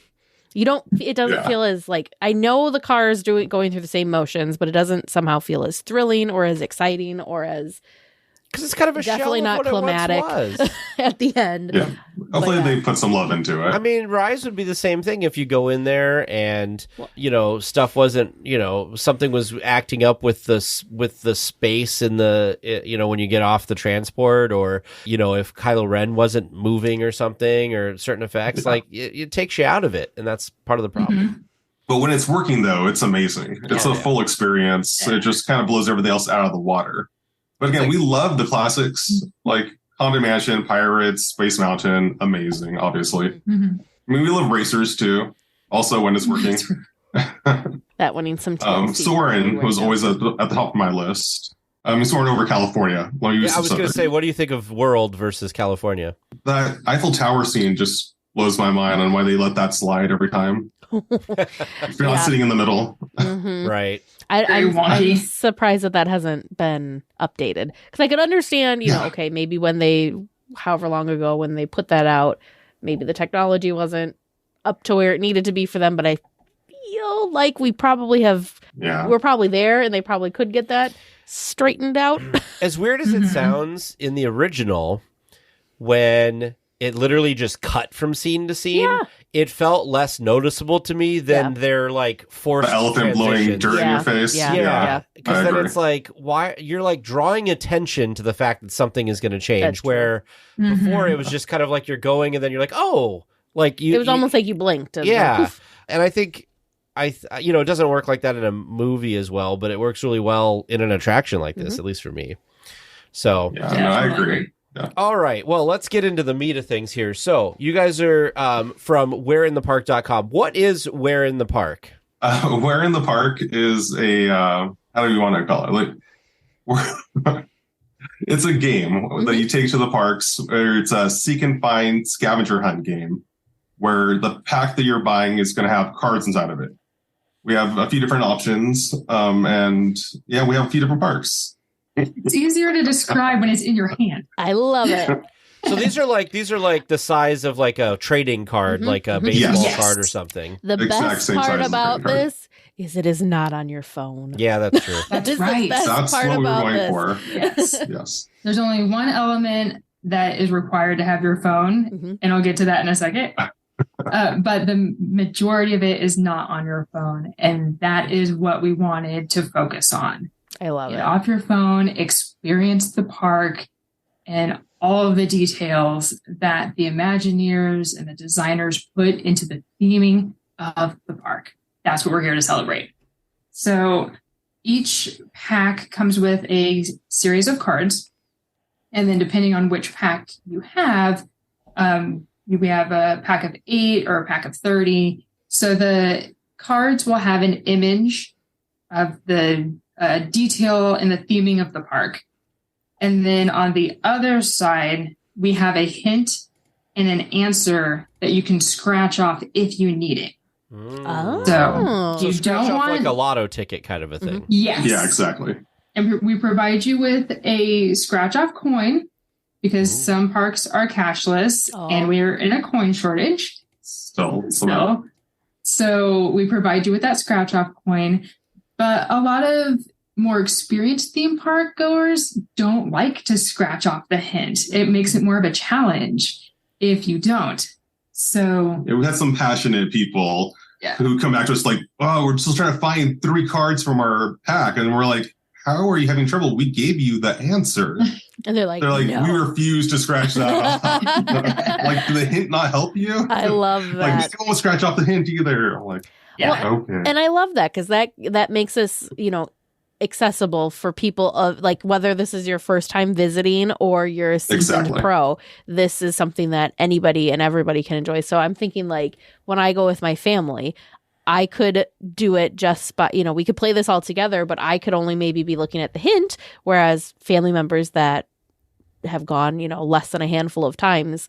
doesn't feel as like, I know the car is going through the same motions, but it doesn't somehow feel as thrilling or as exciting or as, because it's kind of a definitely shell of not what climatic it once was. at the end. Yeah. Hopefully they put some love into it. I mean, Rise would be the same thing if you go in there and stuff wasn't, something was acting up with the space in the when you get off the transport, or if Kylo Ren wasn't moving or something, or certain effects, like it takes you out of it, and that's part of the problem. Mm-hmm. But when it's working, though, it's amazing. It's a full experience. It just kind of blows everything else out of the water. But again, we love the classics like Haunted Mansion, Pirates, Space Mountain. Amazing, obviously. Mm-hmm. I mean, we love racers too. Also, when it's working. That winning some TLC. Soarin' was always at the top of my list. Soarin' over California. I was going to say, what do you think of World versus California? That Eiffel Tower scene just blows my mind on why they let that slide every time. If you're not sitting in the middle. Right. I'm surprised that hasn't been updated, because I could understand, okay, maybe when however long ago when they put that out, maybe the technology wasn't up to where it needed to be for them, but I feel like we're probably there and they probably could get that straightened out. As weird as it sounds in the original, when it literally just cut from scene to scene, it felt less noticeable to me than their like forced the elephant blowing dirt in your face. Yeah. Because then it's like, why you're like drawing attention to the fact that something is going to change. Where before it was just kind of like you're going and then you're like, oh, like it was almost like you blinked. And and I think it doesn't work like that in a movie as well, but it works really well in an attraction like this, at least for me. So I agree. Yeah. All right. Well, let's get into the meat of things here. So you guys are from whereinthepark.com. What is Where in the Park? Where in the Park is a, how do you want to call it? Like, it's a game that you take to the parks, where it's a seek and find scavenger hunt game, where the pack that you're buying is going to have cards inside of it. We have a few different options, and we have a few different parks. It's easier to describe when it's in your hand. I love it. So these are like the size of like a trading card, like a baseball card or something. The best part about this is it is not on your phone. Yeah, that's true. That's right. That's what we were going for. Yes. There's only one element that is required to have your phone, and I'll get to that in a second. But the majority of it is not on your phone, and that is what we wanted to focus on. I love it. Get off your phone, experience the park, and all of the details that the Imagineers and the designers put into the theming of the park. That's what we're here to celebrate. So each pack comes with a series of cards. And then depending on which pack you have, we have a pack of 8 or a pack of 30. So the cards will have an image of the detail and the theming of the park. And then on the other side, we have a hint and an answer that you can scratch off if you need it. So you don't want like a lotto ticket kind of a thing. Yes. Yeah, exactly. And we provide you with a scratch off coin, because some parks are cashless and we're in a coin shortage. So we provide you with that scratch off coin. But a lot of more experienced theme park goers don't like to scratch off the hint. It makes it more of a challenge if you don't. So we had some passionate people who come back to us like, oh, we're still trying to find 3 cards from our pack. And we're like, how are you having trouble? We gave you the answer. And they're like, no. We refuse to scratch that off. Like, did the hint not help you? I love that. Like, we don't want to scratch off the hint either. I'm like, okay. And I love that because that makes us, accessible for people of like whether this is your first time visiting or you're a seasoned pro. This is something that anybody and everybody can enjoy. So I'm thinking like when I go with my family, I could do it just by, we could play this all together, but I could only maybe be looking at the hint, whereas family members that have gone, less than a handful of times,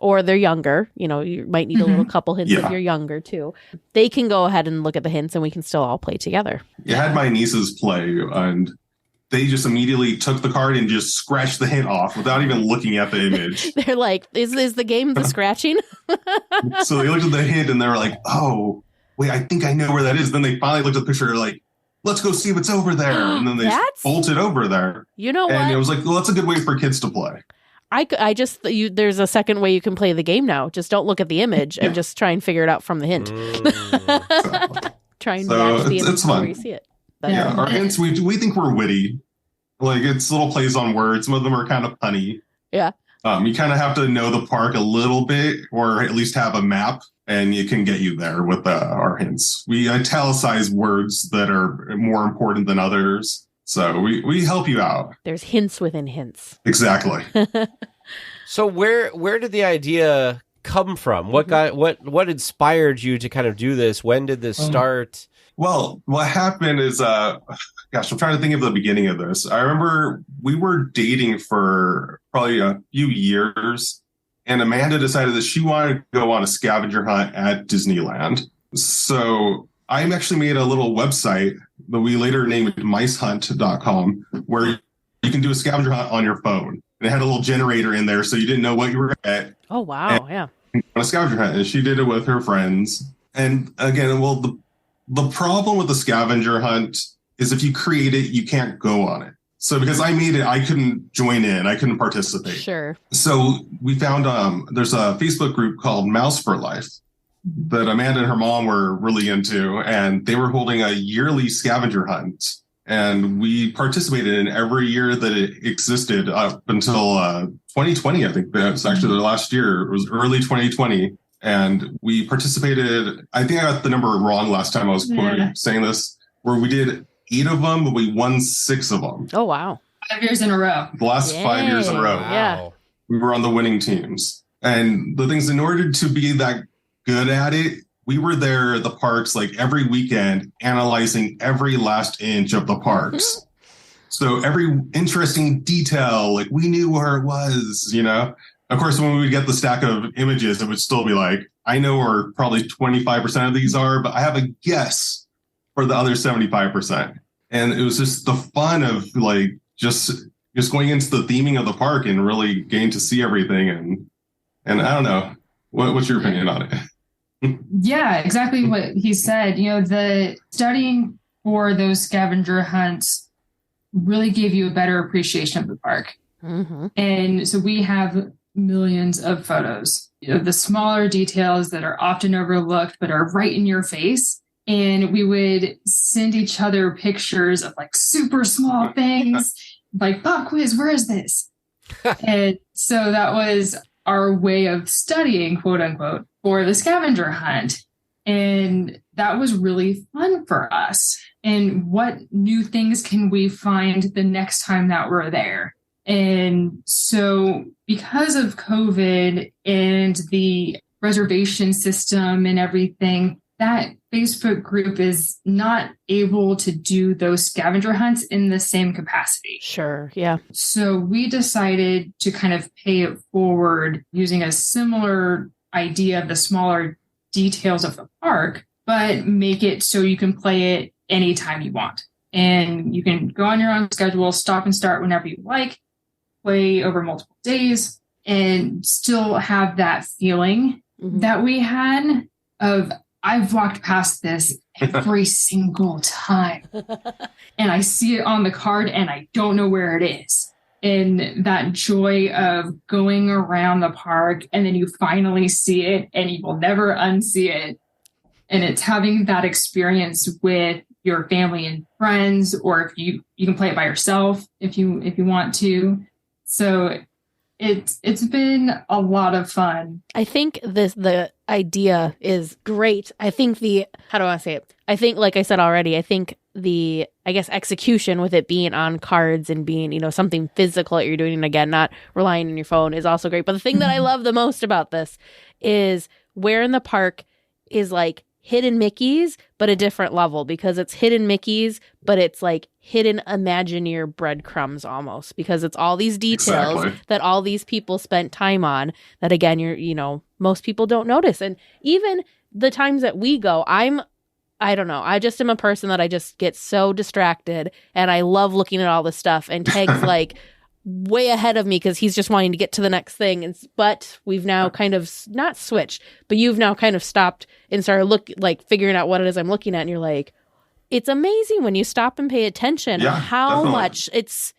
or they're younger, you might need a little couple hints if you're younger too. They can go ahead and look at the hints and we can still all play together. You had my nieces play and they just immediately took the card and just scratched the hint off without even looking at the image. They're like, is the game the scratching? So they looked at the hint and they were like, oh, wait, I think I know where that is. Then they finally looked at the picture and like, let's go see what's over there. And then they bolted over there. You know what? And it was like, well, that's a good way for kids to play. There's a second way you can play the game now. Just don't look at the image and just try and figure it out from the hint. Try and match the image before you see it. Our hints, we think we're witty. Like, it's little plays on words. Some of them are kind of punny. Yeah. You kind of have to know the park a little bit or at least have a map, and it can get you there with our hints. We italicize words that are more important than others. So we help you out. There's hints within hints. Exactly. So where did the idea come from? What inspired you to kind of do this? When did this start? Well, what happened is, I'm trying to think of the beginning of this. I remember we were dating for probably a few years, and Amanda decided that she wanted to go on a scavenger hunt at Disneyland. So I actually made a little website that we later named micehunt.com, where you can do a scavenger hunt on your phone. And it had a little generator in there, so you didn't know what you were at. Oh, wow. Yeah. On a scavenger hunt. And she did it with her friends. And again, well, the problem with the scavenger hunt is if you create it, you can't go on it. So because I made it, I couldn't join in. I couldn't participate. Sure. So we found there's a Facebook group called Mouse for Life that Amanda and her mom were really into, and they were holding a yearly scavenger hunt. And we participated in every year that it existed up until 2020. I think that was actually the last year. It was early 2020. And we participated. I think I got the number wrong last time I was saying this, where we did 8 of them, but we won 6 of them. Oh, wow. 5 years in a row. The last 5 years in a row. Wow. Yeah. We were on the winning teams. And the things, in order to be that good at it, we were there at the parks like every weekend, analyzing every last inch of the parks. So every interesting detail, like we knew where it was, Of course, when we would get the stack of images, it would still be like, I know where probably 25% of these are, but I have a guess for the other 75%. And it was just the fun of like just going into the theming of the park and really getting to see everything. And I don't know, what's your opinion on it? Yeah, exactly what he said. The studying for those scavenger hunts really gave you a better appreciation of the park. Mm-hmm. And so we have millions of photos, the smaller details that are often overlooked, but are right in your face. And we would send each other pictures of like super small things, like pop quiz, where is this? And so that was our way of studying, quote unquote, for the scavenger hunt. And that was really fun for us. And what new things can we find the next time that we're there? And so because of COVID and the reservation system and everything, that Facebook group is not able to do those scavenger hunts in the same capacity. Sure, yeah. So we decided to kind of pay it forward using a similar idea of the smaller details of the park, but make it so you can play it anytime you want. And you can go on your own schedule, stop and start whenever you like, play over multiple days, and still have that feeling that we had of, I've walked past this every single time. And I see it on the card and I don't know where it is. And that joy of going around the park and then you finally see it and you will never unsee it. And it's having that experience with your family and friends, or if you can play it by yourself if you want to. So it's been a lot of fun. I think the idea is great. I think how do I say it? I think, like I said already, I think execution with it being on cards and being, something physical that you're doing, and again, not relying on your phone, is also great. But the thing that I love the most about this is where in the park is like hidden Mickeys, but a different level, because it's hidden Mickeys, but it's like hidden Imagineer breadcrumbs almost, because it's all these details that all these people spent time on that, again, most people don't notice. And even the times that we go, I don't know, I just am a person that I just get so distracted, and I love looking at all this stuff, and Tag's like way ahead of me because he's just wanting to get to the next thing. But we've now kind of not switched, but you've now kind of stopped and started figuring out what it is I'm looking at. And you're like, it's amazing when you stop and pay attention how much it's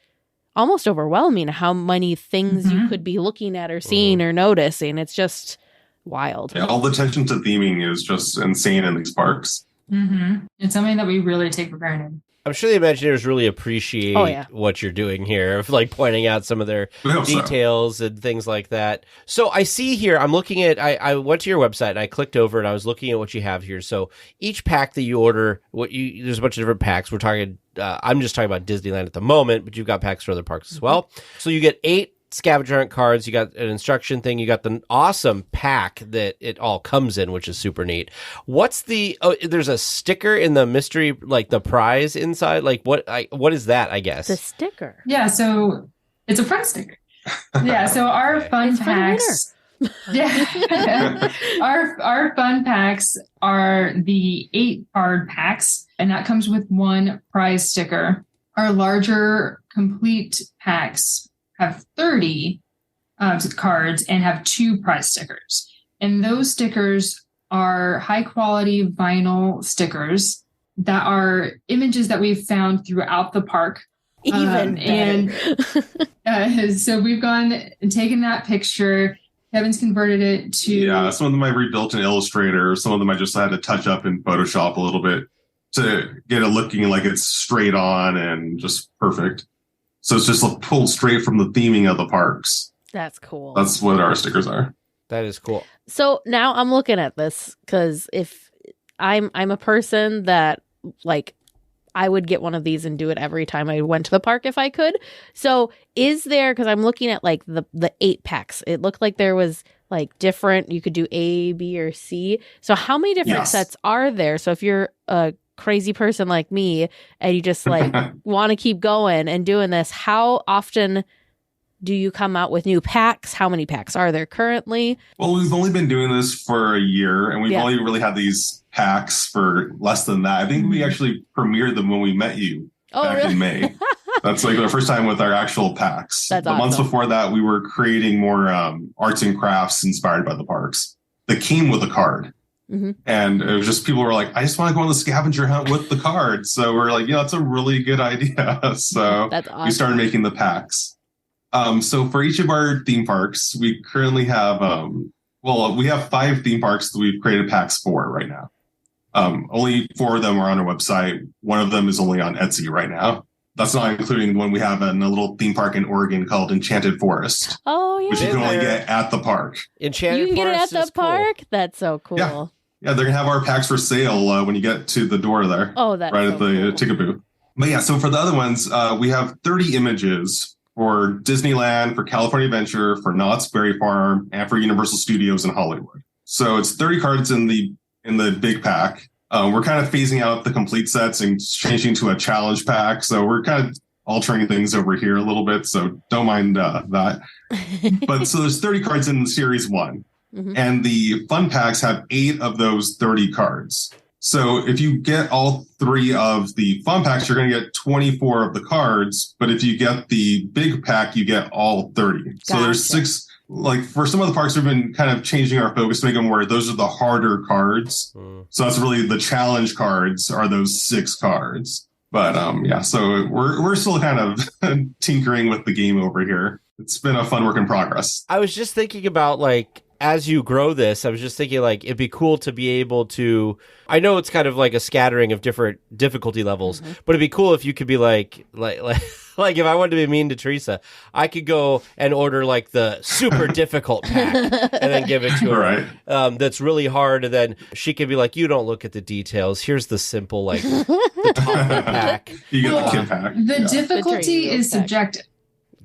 almost overwhelming, how many things you could be looking at or seeing or noticing. It's just wild. Yeah, all the attention to theming is just insane in these parks. It's something that we really take for granted. I'm sure the Imagineers really appreciate what you're doing here, of pointing out some of their details and things like that. So I see here, I'm looking at, I went to your website and I clicked over and I was looking at what you have here. So each pack that you order, there's a bunch of different packs. We're talking, I'm just talking about Disneyland at the moment, but you've got packs for other parks as well. So you get 8 scavenger hunt cards, you got an instruction thing, you got the awesome pack that it all comes in, which is super neat. What's there's a sticker in the mystery, the prize inside, what is that, I guess? The sticker. Yeah, so it's a fun sticker. Yeah, so our fun packs. Yeah. Our fun packs are the 8 card packs, and that comes with 1 prize sticker. Our larger complete packs have 30 cards and have 2 prize stickers. And those stickers are high quality vinyl stickers that are images that we've found throughout the park. And so we've gone and taken that picture. Kevin's converted it to... Yeah, some of them I rebuilt in Illustrator. Some of them I just had to touch up in Photoshop a little bit to get it looking like it's straight on and just perfect. So it's just pulled straight from the theming of the parks. That's cool. That's what our stickers are. That is cool. So now I'm looking at this because if I'm a person that I would get one of these and do it every time I went to the park if I could. So is there, because I'm looking at the 8 packs, it looked like there was different, you could do A, B, or C. So how many different sets are there? So if you're a crazy person like me and you just want to keep going and doing this, how often do you come out with new packs? How many packs are there currently? Well, we've only been doing this for a year, and we've only really had these packs for less than that. I think we actually premiered them when we met you back in May. That's the first time with our actual packs. That's awesome. Months before that, we were creating more arts and crafts inspired by the parks that came with a card. And it was just people were like, I just want to go on the scavenger hunt with the card. So we're like, that's a really good idea. So that's awesome. We started making the packs. So for each of our theme parks, we currently have, we have 5 theme parks that we've created packs for right now. Only 4 of them are on our website. One of them is only on Etsy right now. That's not including the one we have in a little theme park in Oregon called Enchanted Forest. Oh, yeah. Which you can only get at the park. Enchanted Forest. You can get it at the park? Cool. That's so cool. Yeah, they're going to have our packs for sale when you get to the door there. Oh, that's right at the ticket booth. But yeah, so for the other ones, we have 30 images for Disneyland, for California Adventure, for Knott's Berry Farm, and for Universal Studios in Hollywood. So it's 30 cards in the big pack. We're kind of phasing out the complete sets and changing to a challenge pack. So we're kind of altering things over here a little bit. So don't mind that. But so there's 30 cards in series 1. And the fun packs have 8 of those 30 cards. So if you get all 3 of the fun packs, you're going to get 24 of the cards. But if you get the big pack, you get all 30. Gotcha. So there's like for some of the parks, we've been kind of changing our focus to make them where those are the harder cards. So that's really the challenge cards are those 6 cards. But yeah, so we're still kind of tinkering with the game over here. It's been a fun work in progress. I was just thinking about like, as you grow this, I was just thinking like it'd be cool to be able to, I know it's kind of like a scattering of different difficulty levels, but it'd be cool if you could be like like if I wanted to be mean to Teresa, I could go and order like the super difficult pack and then give it to her. Right. That's really hard. And then she could be like, you don't look at the details. Here's the simple, like the top of the pack. You get the kid pack. The difficulty is subjective.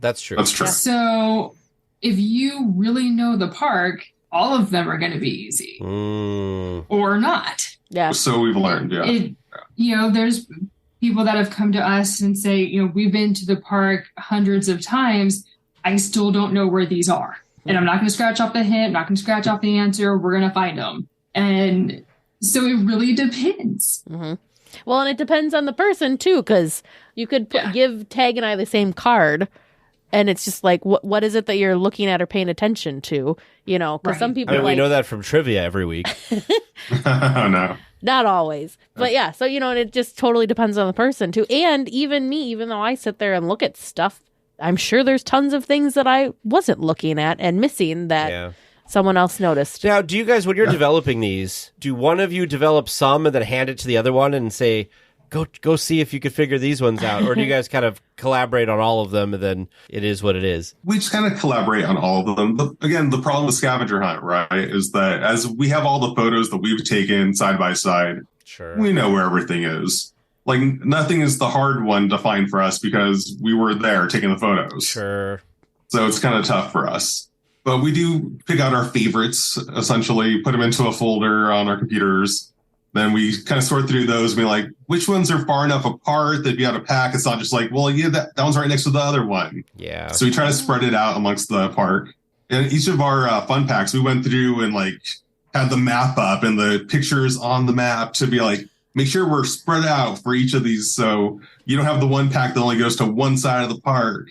That's true. That's true. So if you really know the park, all of them are going to be easy or not. Yeah. So we've learned, There's people that have come to us and say, we've been to the park hundreds of times. I still don't know where these are. And I'm not going to scratch off the hint. I'm not going to scratch off the answer. We're going to find them. And so it really depends. Well, and it depends on the person, too, because you could give Tag and I the same card. And it's just like, what is it that you're looking at or paying attention to? Because some people we know that from trivia every week. Oh, no. Not always. But yeah, so, and it just totally depends on the person, too. And even me, even though I sit there and look at stuff, I'm sure there's tons of things that I wasn't looking at and missing that someone else noticed. Now, do you guys, when you're developing these, do one of you develop some and then hand it to the other one and say, Go see if you could figure these ones out, or do you guys kind of collaborate on all of them and then it is what it is? We just kind of collaborate on all of them. But again, the problem with Scavenger Hunt, right, is that as we have all the photos that we've taken side by side, we know where everything is. Like nothing is the hard one to find for us because we were there taking the photos. Sure. So it's kind of tough for us. But we do pick out our favorites, essentially, put them into a folder on our computers. Then we kind of sort through those and be like, which ones are far enough apart that you have a pack? It's not just like, well, yeah, that one's right next to the other one. Yeah. So we try to spread it out amongst the park. And each of our fun packs, we went through and like had the map up and the pictures on the map to be like, make sure we're spread out for each of these. So you don't have the one pack that only goes to one side of the park.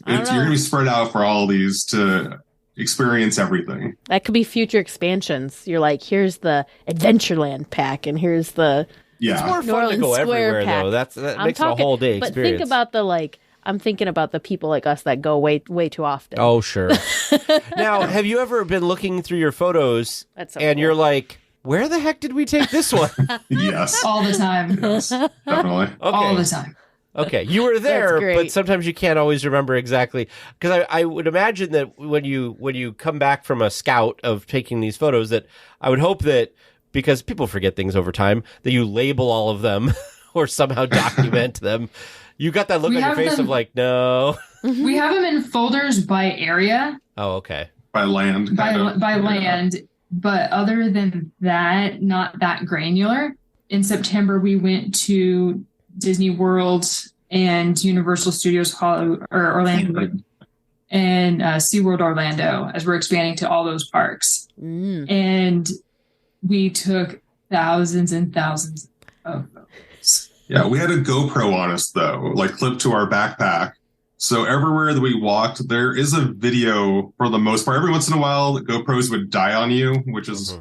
You're going to be spread out for all these to experience everything. That could be future expansions. You're like, here's the Adventureland pack, and here's the it's more fun to go everywhere pack. though. That makes a whole day experience. But think about the I'm thinking about the people like us that go way too often. Oh sure. Now, have you ever been looking through your photos and you're like, where the heck did we take this one? Yes. All the time. Yes, definitely. Okay. All the time. Okay, you were there, but sometimes you can't always remember exactly. Because I would imagine that when you come back from a scout of taking these photos, that I would hope that, because people forget things over time, that you label all of them or somehow document them. You got that look on your face of like, no. We have them in folders by area. Oh, okay. By land. By land. But other than that, not that granular. In September, we went to Disney World and Universal Studios Orlando and SeaWorld Orlando as we're expanding to all those parks. And we took thousands and thousands of photos. Yeah, we had a GoPro on us, though, like clipped to our backpack. So everywhere that we walked, there is a video for the most part. Every once in a while, the GoPros would die on you, which is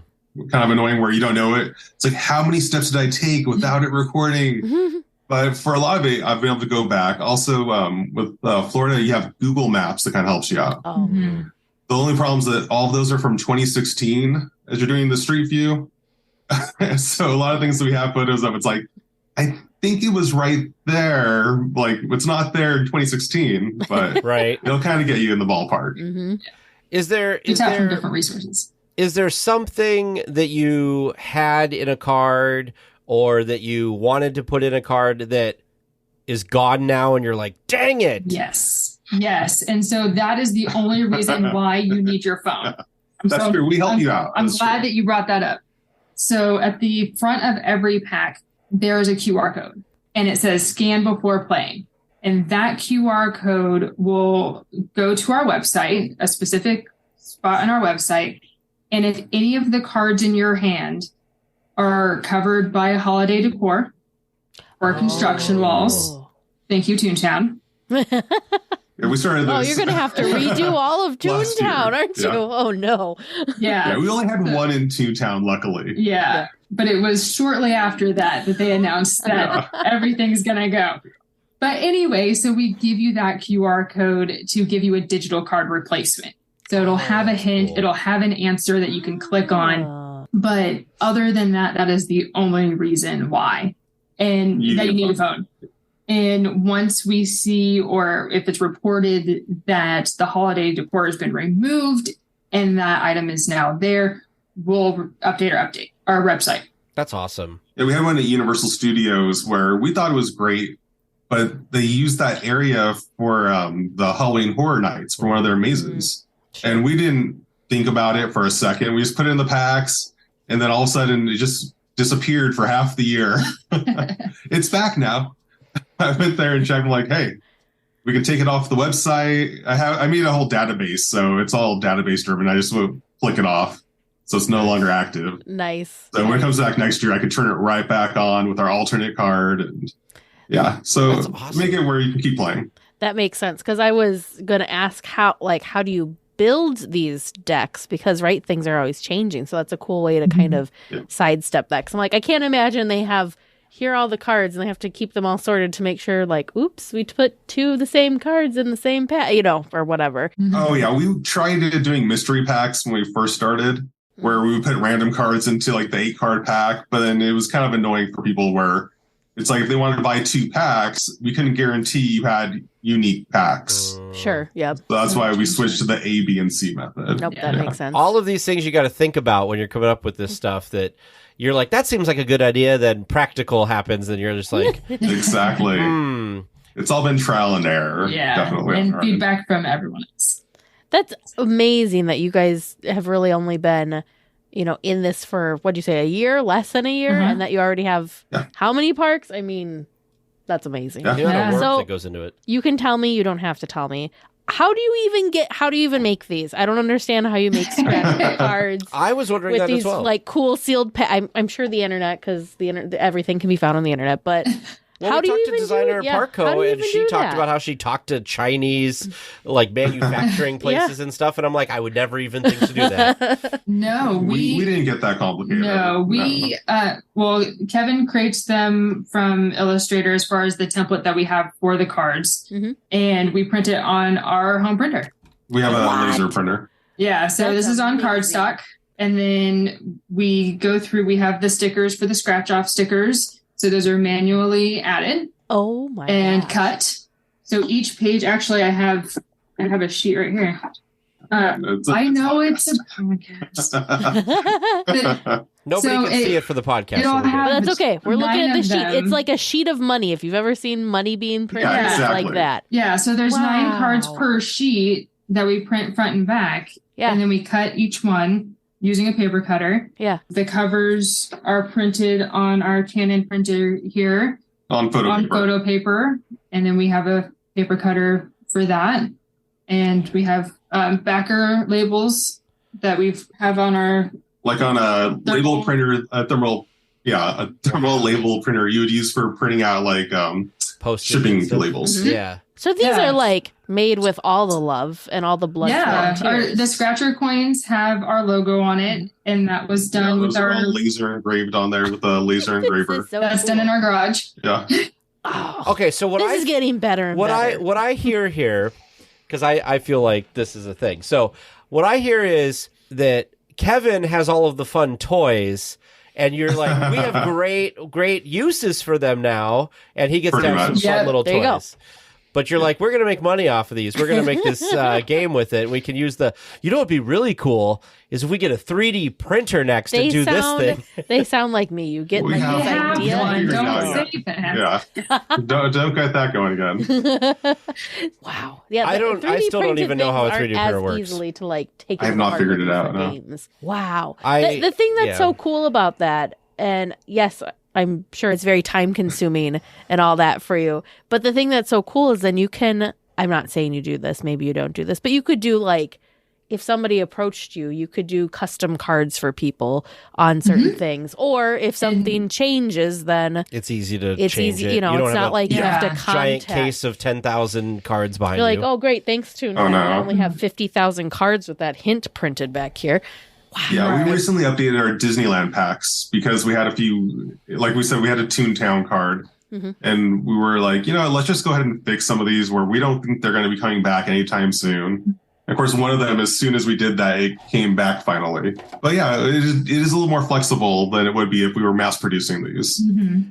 kind of annoying where you don't know it. It's like, how many steps did I take without it recording? But for a lot of it, I've been able to go back. Also, with Florida, you have Google Maps that kind of helps you out. The only problem is that all of those are from 2016 as you're doing the street view. So a lot of things that we have photos of, it's like, I think it was right there. Like, it's not there in 2016, but it'll kind of get you in the ballpark. Is there from different resources? Is there something that you had in a card or that you wanted to put in a card that is gone now and you're like, dang it? Yes. And so that is the only reason why you need your phone. That's true. We help you out. I'm glad that you brought that up. So at the front of every pack, there is a QR code and it says scan before playing. And that QR code will go to our website, a specific spot on our website. And if any of the cards in your hand are covered by holiday decor or construction walls, thank you, Toontown. Yeah, we started this. Oh, you're going to have to redo all of Last year. Toontown, aren't you? Yeah. Oh, no. Yeah. we only had one in Toontown, luckily. Yeah. But it was shortly after that they announced that everything's going to go. But anyway, so we give you that QR code to give you a digital card replacement. So it'll have a hint, cool. it'll have an answer that you can click on. But other than that, that is the only reason why. And that you need a phone. And once we see, or if it's reported that the holiday decor has been removed and that item is now there, we'll update our website. That's awesome. Yeah, we had one at Universal Studios where we thought it was great, but they used that area for the Halloween Horror Nights for one of their mazes. And we didn't think about it for a second. We just put it in the packs, and then all of a sudden it just disappeared for half the year. It's back now. I went there and checked. I'm like, hey, we can take it off the website. I made a whole database, so it's all database driven. I just would click it off, so it's no longer active. Nice. So when it comes back next year, I could turn it right back on with our alternate card, and so That's awesome. make it where you can keep playing. That makes sense, because I was going to ask how do you build these decks, because things are always changing, so that's a cool way to kind of sidestep that, because I'm like, I can't imagine they have here are all the cards and they have to keep them all sorted to make sure, like, oops, we put 2 of the same cards in the same pack, or whatever. Oh yeah, we tried doing mystery packs when we first started, where we would put random cards into like the 8-card pack, but then it was kind of annoying for people where it's like if they wanted to buy 2 packs, we couldn't guarantee you had unique packs. Sure, yep. So that's why we switched to the A, B, and C method. Nope, that makes sense. All of these things you got to think about when you're coming up with this stuff, that you're like, that seems like a good idea, then practical happens, and you're just like, Exactly. It's all been trial and error. Yeah, Definitely. and feedback from everyone else. That's amazing that you guys have really only been, in this for, what'd you say, a year, less than a year, and that you already have how many parks? I mean, that's amazing. Yeah. the amount of work So- that goes into it. You can tell me, you don't have to tell me. How do you even make these? I don't understand how you make scratch cards I was wondering with that these as well. like cool sealed I'm sure the internet, because everything can be found on the internet, but Well, how we do you talked to even designer do it? How do Parco, you and even she do talked that? about how she talked to Chinese like manufacturing places and stuff, and I'm like, I would never even think to do that. No, we didn't get that complicated. No, Kevin creates them from Illustrator as far as the template that we have for the cards, and we print it on our home printer. We have a laser printer. Yeah, so That's this is on amazing. cardstock, and then we go through. We have the stickers for the scratch off stickers, so those are manually added Oh my and gosh. cut. So each page, actually, I have a sheet right here. I know it's a podcast. Nobody So can see it for the podcast. it'll so we're good. have- But that's okay. We're looking at 9 the of sheet. them. It's like a sheet of money. If you've ever seen money being printed, Yeah, it's exactly. like that. Yeah, so there's 9 Wow. cards per sheet that we print front and back. Yeah. And then we cut each one using a paper cutter. Yeah. The covers are printed on our Canon printer here on photo on paper. photo paper. And then we have a paper cutter for that. And we have backer labels that we have on our Like on a label printer, a thermal label printer you would use for printing out like Postage and shipping stuff. labels. Yeah. So these Yeah. are like made with all the love and all the blood. yeah, sweat, and tears. the scratcher coins have our logo on it, and that was done with Those are our. all laser engraved on there with a laser engraver. This is so That's done cool. in our garage. Yeah. Oh, Okay, so this is getting better and better. what I hear here, because I feel like this is a thing. So what I hear is that Kevin has all of the fun toys, and you're like, we have great uses for them now, and he gets Pretty to have some much. fun Yep, little there you go. toys. But you're like, we're going to make money off of these. We're going to make this game with it. We can use what would be really cool is if we get a 3D printer next to do this thing. They sound like me. You get We like have this have idea. one. figured it Don't out say that. Yeah. don't get that going again. Wow. Yeah, I the don't- I 3D still don't printed even know how a things 3D aren't printer as works. easily to like take I have not apart figured with it out, for no. games. Wow. I- The thing that's yeah. so cool about that, and yes, I'm sure it's very time consuming and all that for you, but the thing that's so cool is then you can, I'm not saying you do this, maybe you don't do this, but you could do like if somebody approached you, you could do custom cards for people on certain things. Or if something changes, then it's easy to it's change easy. it. You know, don't it's not like you have to giant contact. case of 10,000 cards behind You're you. like, oh, great, thanks, Tuna. Oh, no. I only have 50,000 cards with that hint printed back here. Yeah, we recently updated our Disneyland packs because we had a few, like we said, we had a Toontown card. And we were like, let's just go ahead and fix some of these where we don't think they're going to be coming back anytime soon. Of course, one of them, as soon as we did that, it came back finally. But yeah, it is a little more flexible than it would be if we were mass producing these.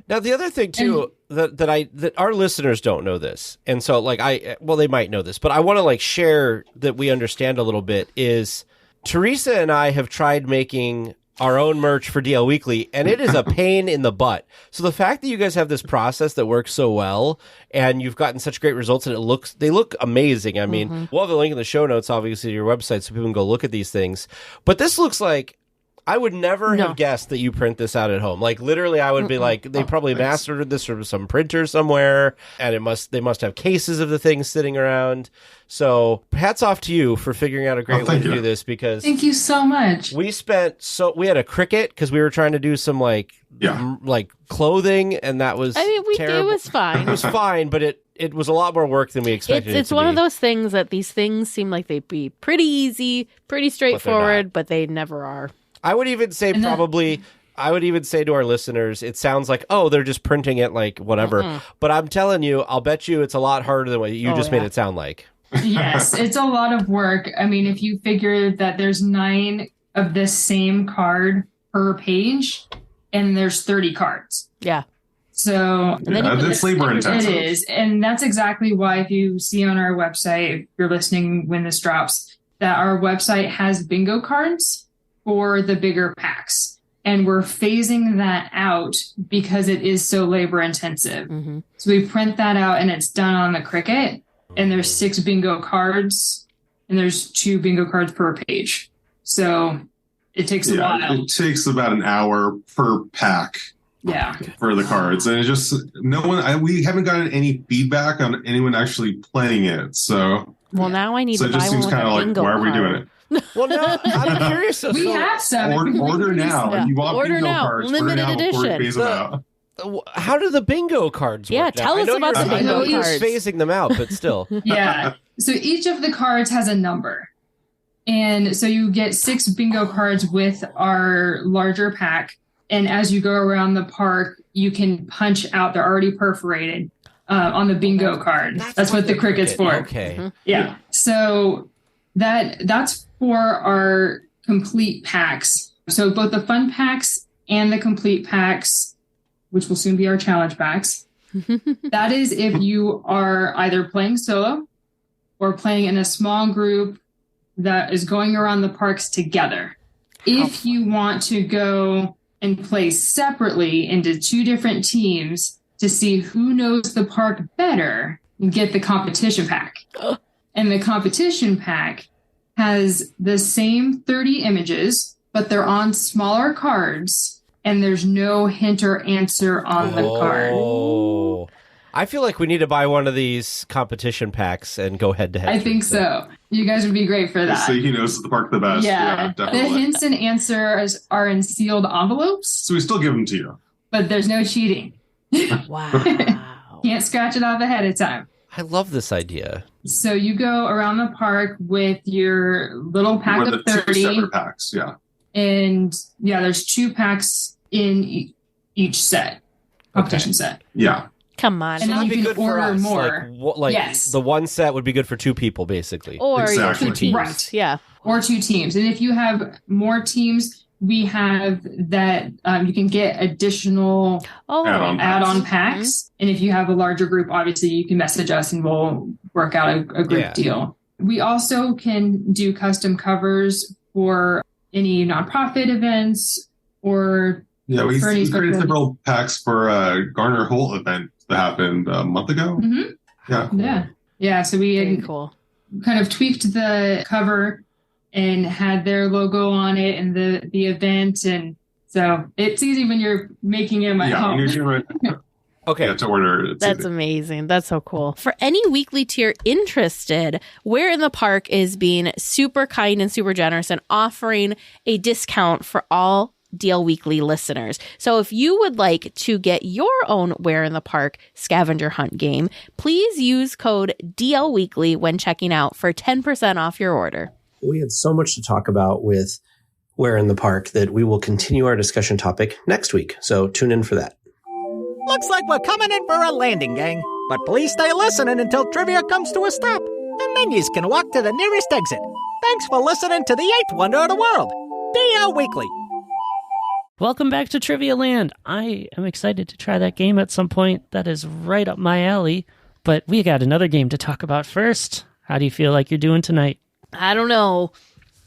Now, the other thing too that our listeners don't know this, and so they might know this, but I want to share that we understand a little bit is Teresa and I have tried making our own merch for DL Weekly, and it is a pain in the butt. So the fact that you guys have this process that works so well, and you've gotten such great results, and they look amazing. I mean, we'll have the link in the show notes, obviously, to your website, so people can go look at these things. But this looks like I would never have guessed that you print this out at home. Literally, I would be like, they probably mastered this from some printer somewhere, and they must have cases of the things sitting around. So hats off to you for figuring out a great way to do this, because thank you so much. we had a Cricut because we were trying to do some clothing, and that was terrible. It was fine. It was fine, but it was a lot more work than we expected. It's one of those things that these things seem like they'd be pretty easy, pretty straightforward, but they never are. I would even say I would even say to our listeners, it sounds like, oh, they're just printing it whatever. But I'm telling you, I'll bet you it's a lot harder than what you just made it sound like. Yes, it's a lot of work. I mean, if you figure that there's 9 of this same card per page, and there's 30 cards. Yeah. So it's labor intensive. It is. And that's exactly why, if you see on our website, if you're listening when this drops, that our website has bingo cards for the bigger packs. And we're phasing that out because it is so labor intensive. So we print that out, and it's done on the Cricut, and there's 6 bingo cards, and there's 2 bingo cards per page. So it takes a while. It takes about an hour per pack. Yeah. For the cards. And it's just we haven't gotten any feedback on anyone actually playing it. So now I need to buy one. So it just seems kind of like, why are we doing it? Well, now I'm curious. We have some. Order now. Yeah. You want Order bingo now. cards. Limited order now before edition. we phase them out. How do the bingo cards work? Yeah, now? tell us about the bingo you're cards. phasing them out, but still. Yeah. So each of the cards has a number. And so you get 6 bingo cards with our larger pack. And as you go around the park, you can punch out. They're already perforated on the bingo card. That's what the Cricut's for. Okay. Yeah. So that's for our complete packs. So both the fun packs and the complete packs, which will soon be our challenge packs. That is if you are either playing solo or playing in a small group that is going around the parks together. If you want to go and play separately into 2 different teams to see who knows the park better, you get the competition pack. And the competition pack has the same 30 images, but they're on smaller cards, and there's no hint or answer on the card. Oh, I feel like we need to buy one of these competition packs and go head to head. I think so. You guys would be great for that. So he knows the park the best. Yeah, the definitely. hints and answers are in sealed envelopes, So we still give them to you. but there's no cheating. Wow. Can't scratch it off ahead of time. I love this idea. So you go around the park with your little pack With of the 2 30. separate packs, yeah. And there's 2 packs in each set, competition set. Yeah. Come on. And then That'd you be can good for order us. more. Yes. The one set would be good for 2 people, basically. Or Exactly. 2 teams. Right. Yeah. Or 2 teams. And if you have more teams, we have that you can get additional add-on packs. And if you have a larger group, obviously you can message us and we'll work out a group deal. We also can do custom covers for any nonprofit events or we any created special- several packs for a Garner Holt event that happened a month ago. Mm-hmm. Yeah. So we Very cool. kind of tweaked the cover and had their logo on it and the event. And so it's easy when you're making them at home. When you're doing it. Okay. to order it. That's amazing. That's so cool. For any weekly tier interested, Where in the Park is being super kind and super generous and offering a discount for all DL Weekly listeners. So if you would like to get your own Where in the Park scavenger hunt game, please use code DL Weekly when checking out for 10% off your order. We had so much to talk about with Where in the Park that we will continue our discussion topic next week. So tune in for that. Looks like we're coming in for a landing, gang. But please stay listening until trivia comes to a stop. And then you can walk to the nearest exit. Thanks for listening to the 8th wonder of the world, DL Weekly. Welcome back to Trivia Land. I am excited to try that game at some point. That is right up my alley. But we got another game to talk about first. How do you feel like you're doing tonight? I don't know.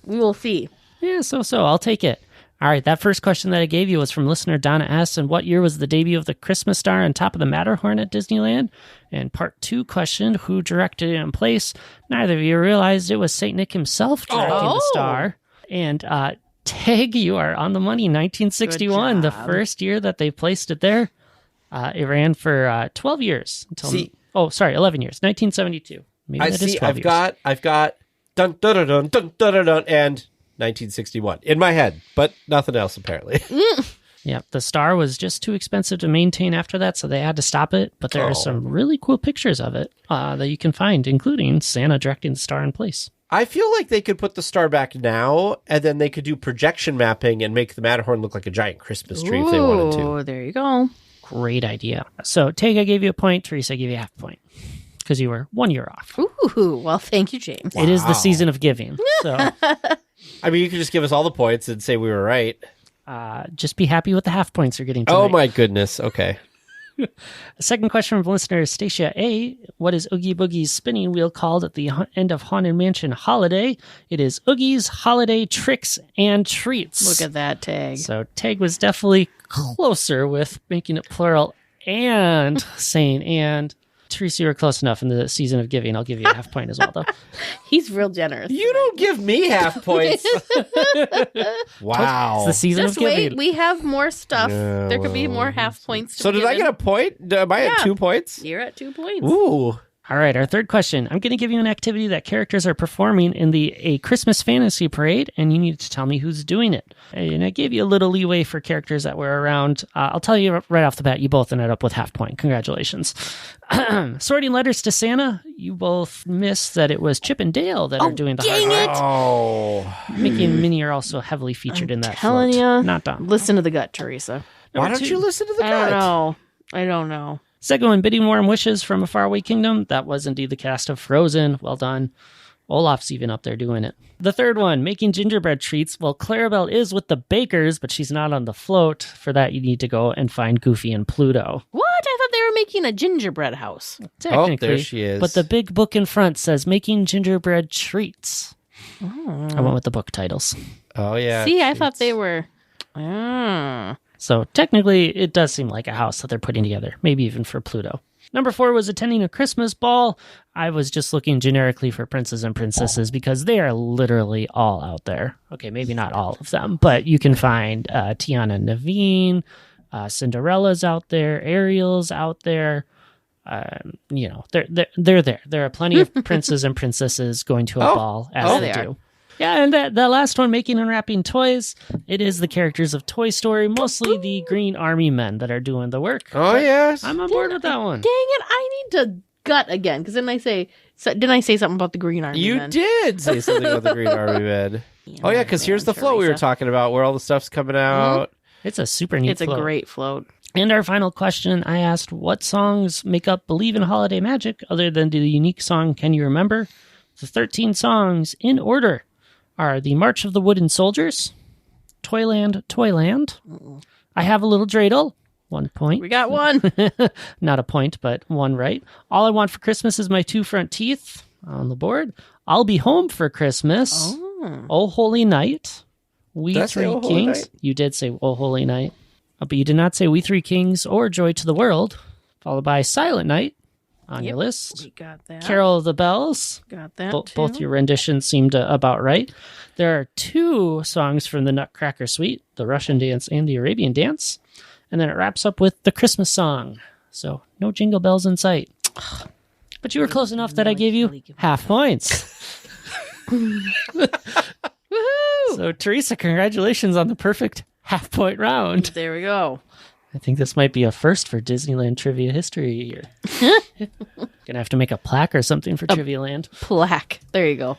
We will see. Yeah, so. I'll take it. All right, that first question that I gave you was from listener Donna S. And what year was the debut of the Christmas star on top of the Matterhorn at Disneyland? And part 2 questioned who directed it in place. Neither of you realized it was St. Nick himself directing the star. And Tag, you are on the money. 1961, the first year that they placed it there. It ran for 12 years until 11 years. 1972. Maybe I that is see. 12 years. I've got dun dun dun dun dun dun dun and 1961 in my head, but nothing else apparently. Yeah, the star was just too expensive to maintain after that, so they had to stop it. But there are some really cool pictures of it that you can find, including Santa directing the star in place. I feel like they could put the star back now, and then they could do projection mapping and make the Matterhorn look like a giant Christmas tree if they wanted to. Oh, there you go. Great idea. So, Tega gave you a point. Teresa gave you half a point because you were 1 year off. Ooh, well, thank you, James. It is the season of giving. So, I mean, you could just give us all the points and say we were right. just be happy with the half points you're getting tonight. Oh, my goodness. Okay. Second question from listener Stacia A. What is Oogie Boogie's spinning wheel called at the end of Haunted Mansion Holiday? It is Oogie's Holiday Tricks and Treats. Look at that tag. So Tag was definitely closer with making it plural and saying and. Teresa, you were close enough in the season of giving. I'll give you a half point as well, though. He's real generous. You don't give me half points. Wow. It's the season Just of giving. wait, we have more stuff. Yeah, There could be more half points. So did I get a point? Am I at 2 points? You're at 2 points. Ooh. All right, our third question. I'm going to give you an activity that characters are performing in a Christmas fantasy parade, and you need to tell me who's doing it. And I gave you a little leeway for characters that were around. I'll tell you right off the bat, you both ended up with half point. Congratulations. Sorting letters to Santa, you both missed that it was Chip and Dale that are doing the dang hard it! Oh. Mickey and Minnie are also heavily featured in that Telling float. you. Not done. Listen to the gut, Teresa. Why don't you listen to the gut? I don't know. Second one, Bidding Warm Wishes from a Faraway Kingdom. That was indeed the cast of Frozen. Well done. Olaf's even up there doing it. The third one, Making Gingerbread Treats. Well, Clarabelle is with the bakers, but she's not on the float. For that, you need to go and find Goofy and Pluto. What? I thought they were making a gingerbread house. Technically. Oh, there she is. But the big book in front says Making Gingerbread Treats. Oh. I went with the book titles. Oh, yeah. See, I thought they were... Ah. So technically, it does seem like a house that they're putting together, maybe even for Pluto. Number 4 was attending a Christmas ball. I was just looking generically for princes and princesses because they are literally all out there. Okay, maybe not all of them, but you can find Tiana and Naveen, Cinderella's out there, Ariel's out there. They're there. There are plenty of princes and princesses going to a ball as they do. Yeah, and the last one, Making and Wrapping Toys, it is the characters of Toy Story, mostly the Green Army men that are doing the work. Oh, yes. I'm on board with that one. Dang it, I need to gut again, because didn't I say something about the Green Army You men? did say something about the Green Army men. Oh, yeah, because here's the float we were talking about, where all the stuff's coming out. It's a super neat float. It's a great float. And our final question, I asked, what songs make up Believe in Holiday Magic, other than the unique song Can You Remember? The 13 songs, in order, are The March of the Wooden Soldiers, Toyland, Toyland, I Have a Little Dreidel, 1 point. We got one. Not a point, but one right. All I Want for Christmas is My Two Front Teeth on the board. I'll Be Home for Christmas. Oh Holy Night. We Three Kings. Night? You did say Oh Holy Night. But you did not say We Three Kings or Joy to the World. Followed by Silent Night on your list. We got that. Carol of the Bells. Got that too. Both your renditions seemed about right. There are 2 songs from the Nutcracker Suite, the Russian Dance and the Arabian Dance. And then it wraps up with the Christmas song. So no jingle bells in sight. But you were close enough that I gave you half points. So, Teresa, congratulations on the perfect half-point round. There we go. I think this might be a first for Disneyland Trivia History Year. Gonna have to make a plaque or something for Trivia Land. Plaque. There you go.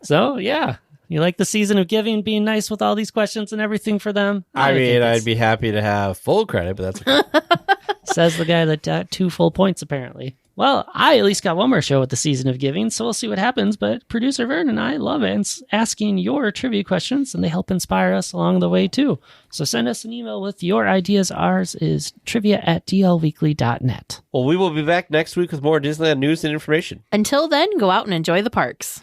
So, yeah. You like the season of giving, being nice with all these questions and everything for them? I mean, I'd be happy to have full credit, but that's okay. Says the guy that got 2 full points, apparently. Well, I at least got one more show with the season of giving, so we'll see what happens. But producer Vern and I love asking your trivia questions, and they help inspire us along the way, too. So send us an email with your ideas. Ours is trivia@dlweekly.net. Well, we will be back next week with more Disneyland news and information. Until then, go out and enjoy the parks.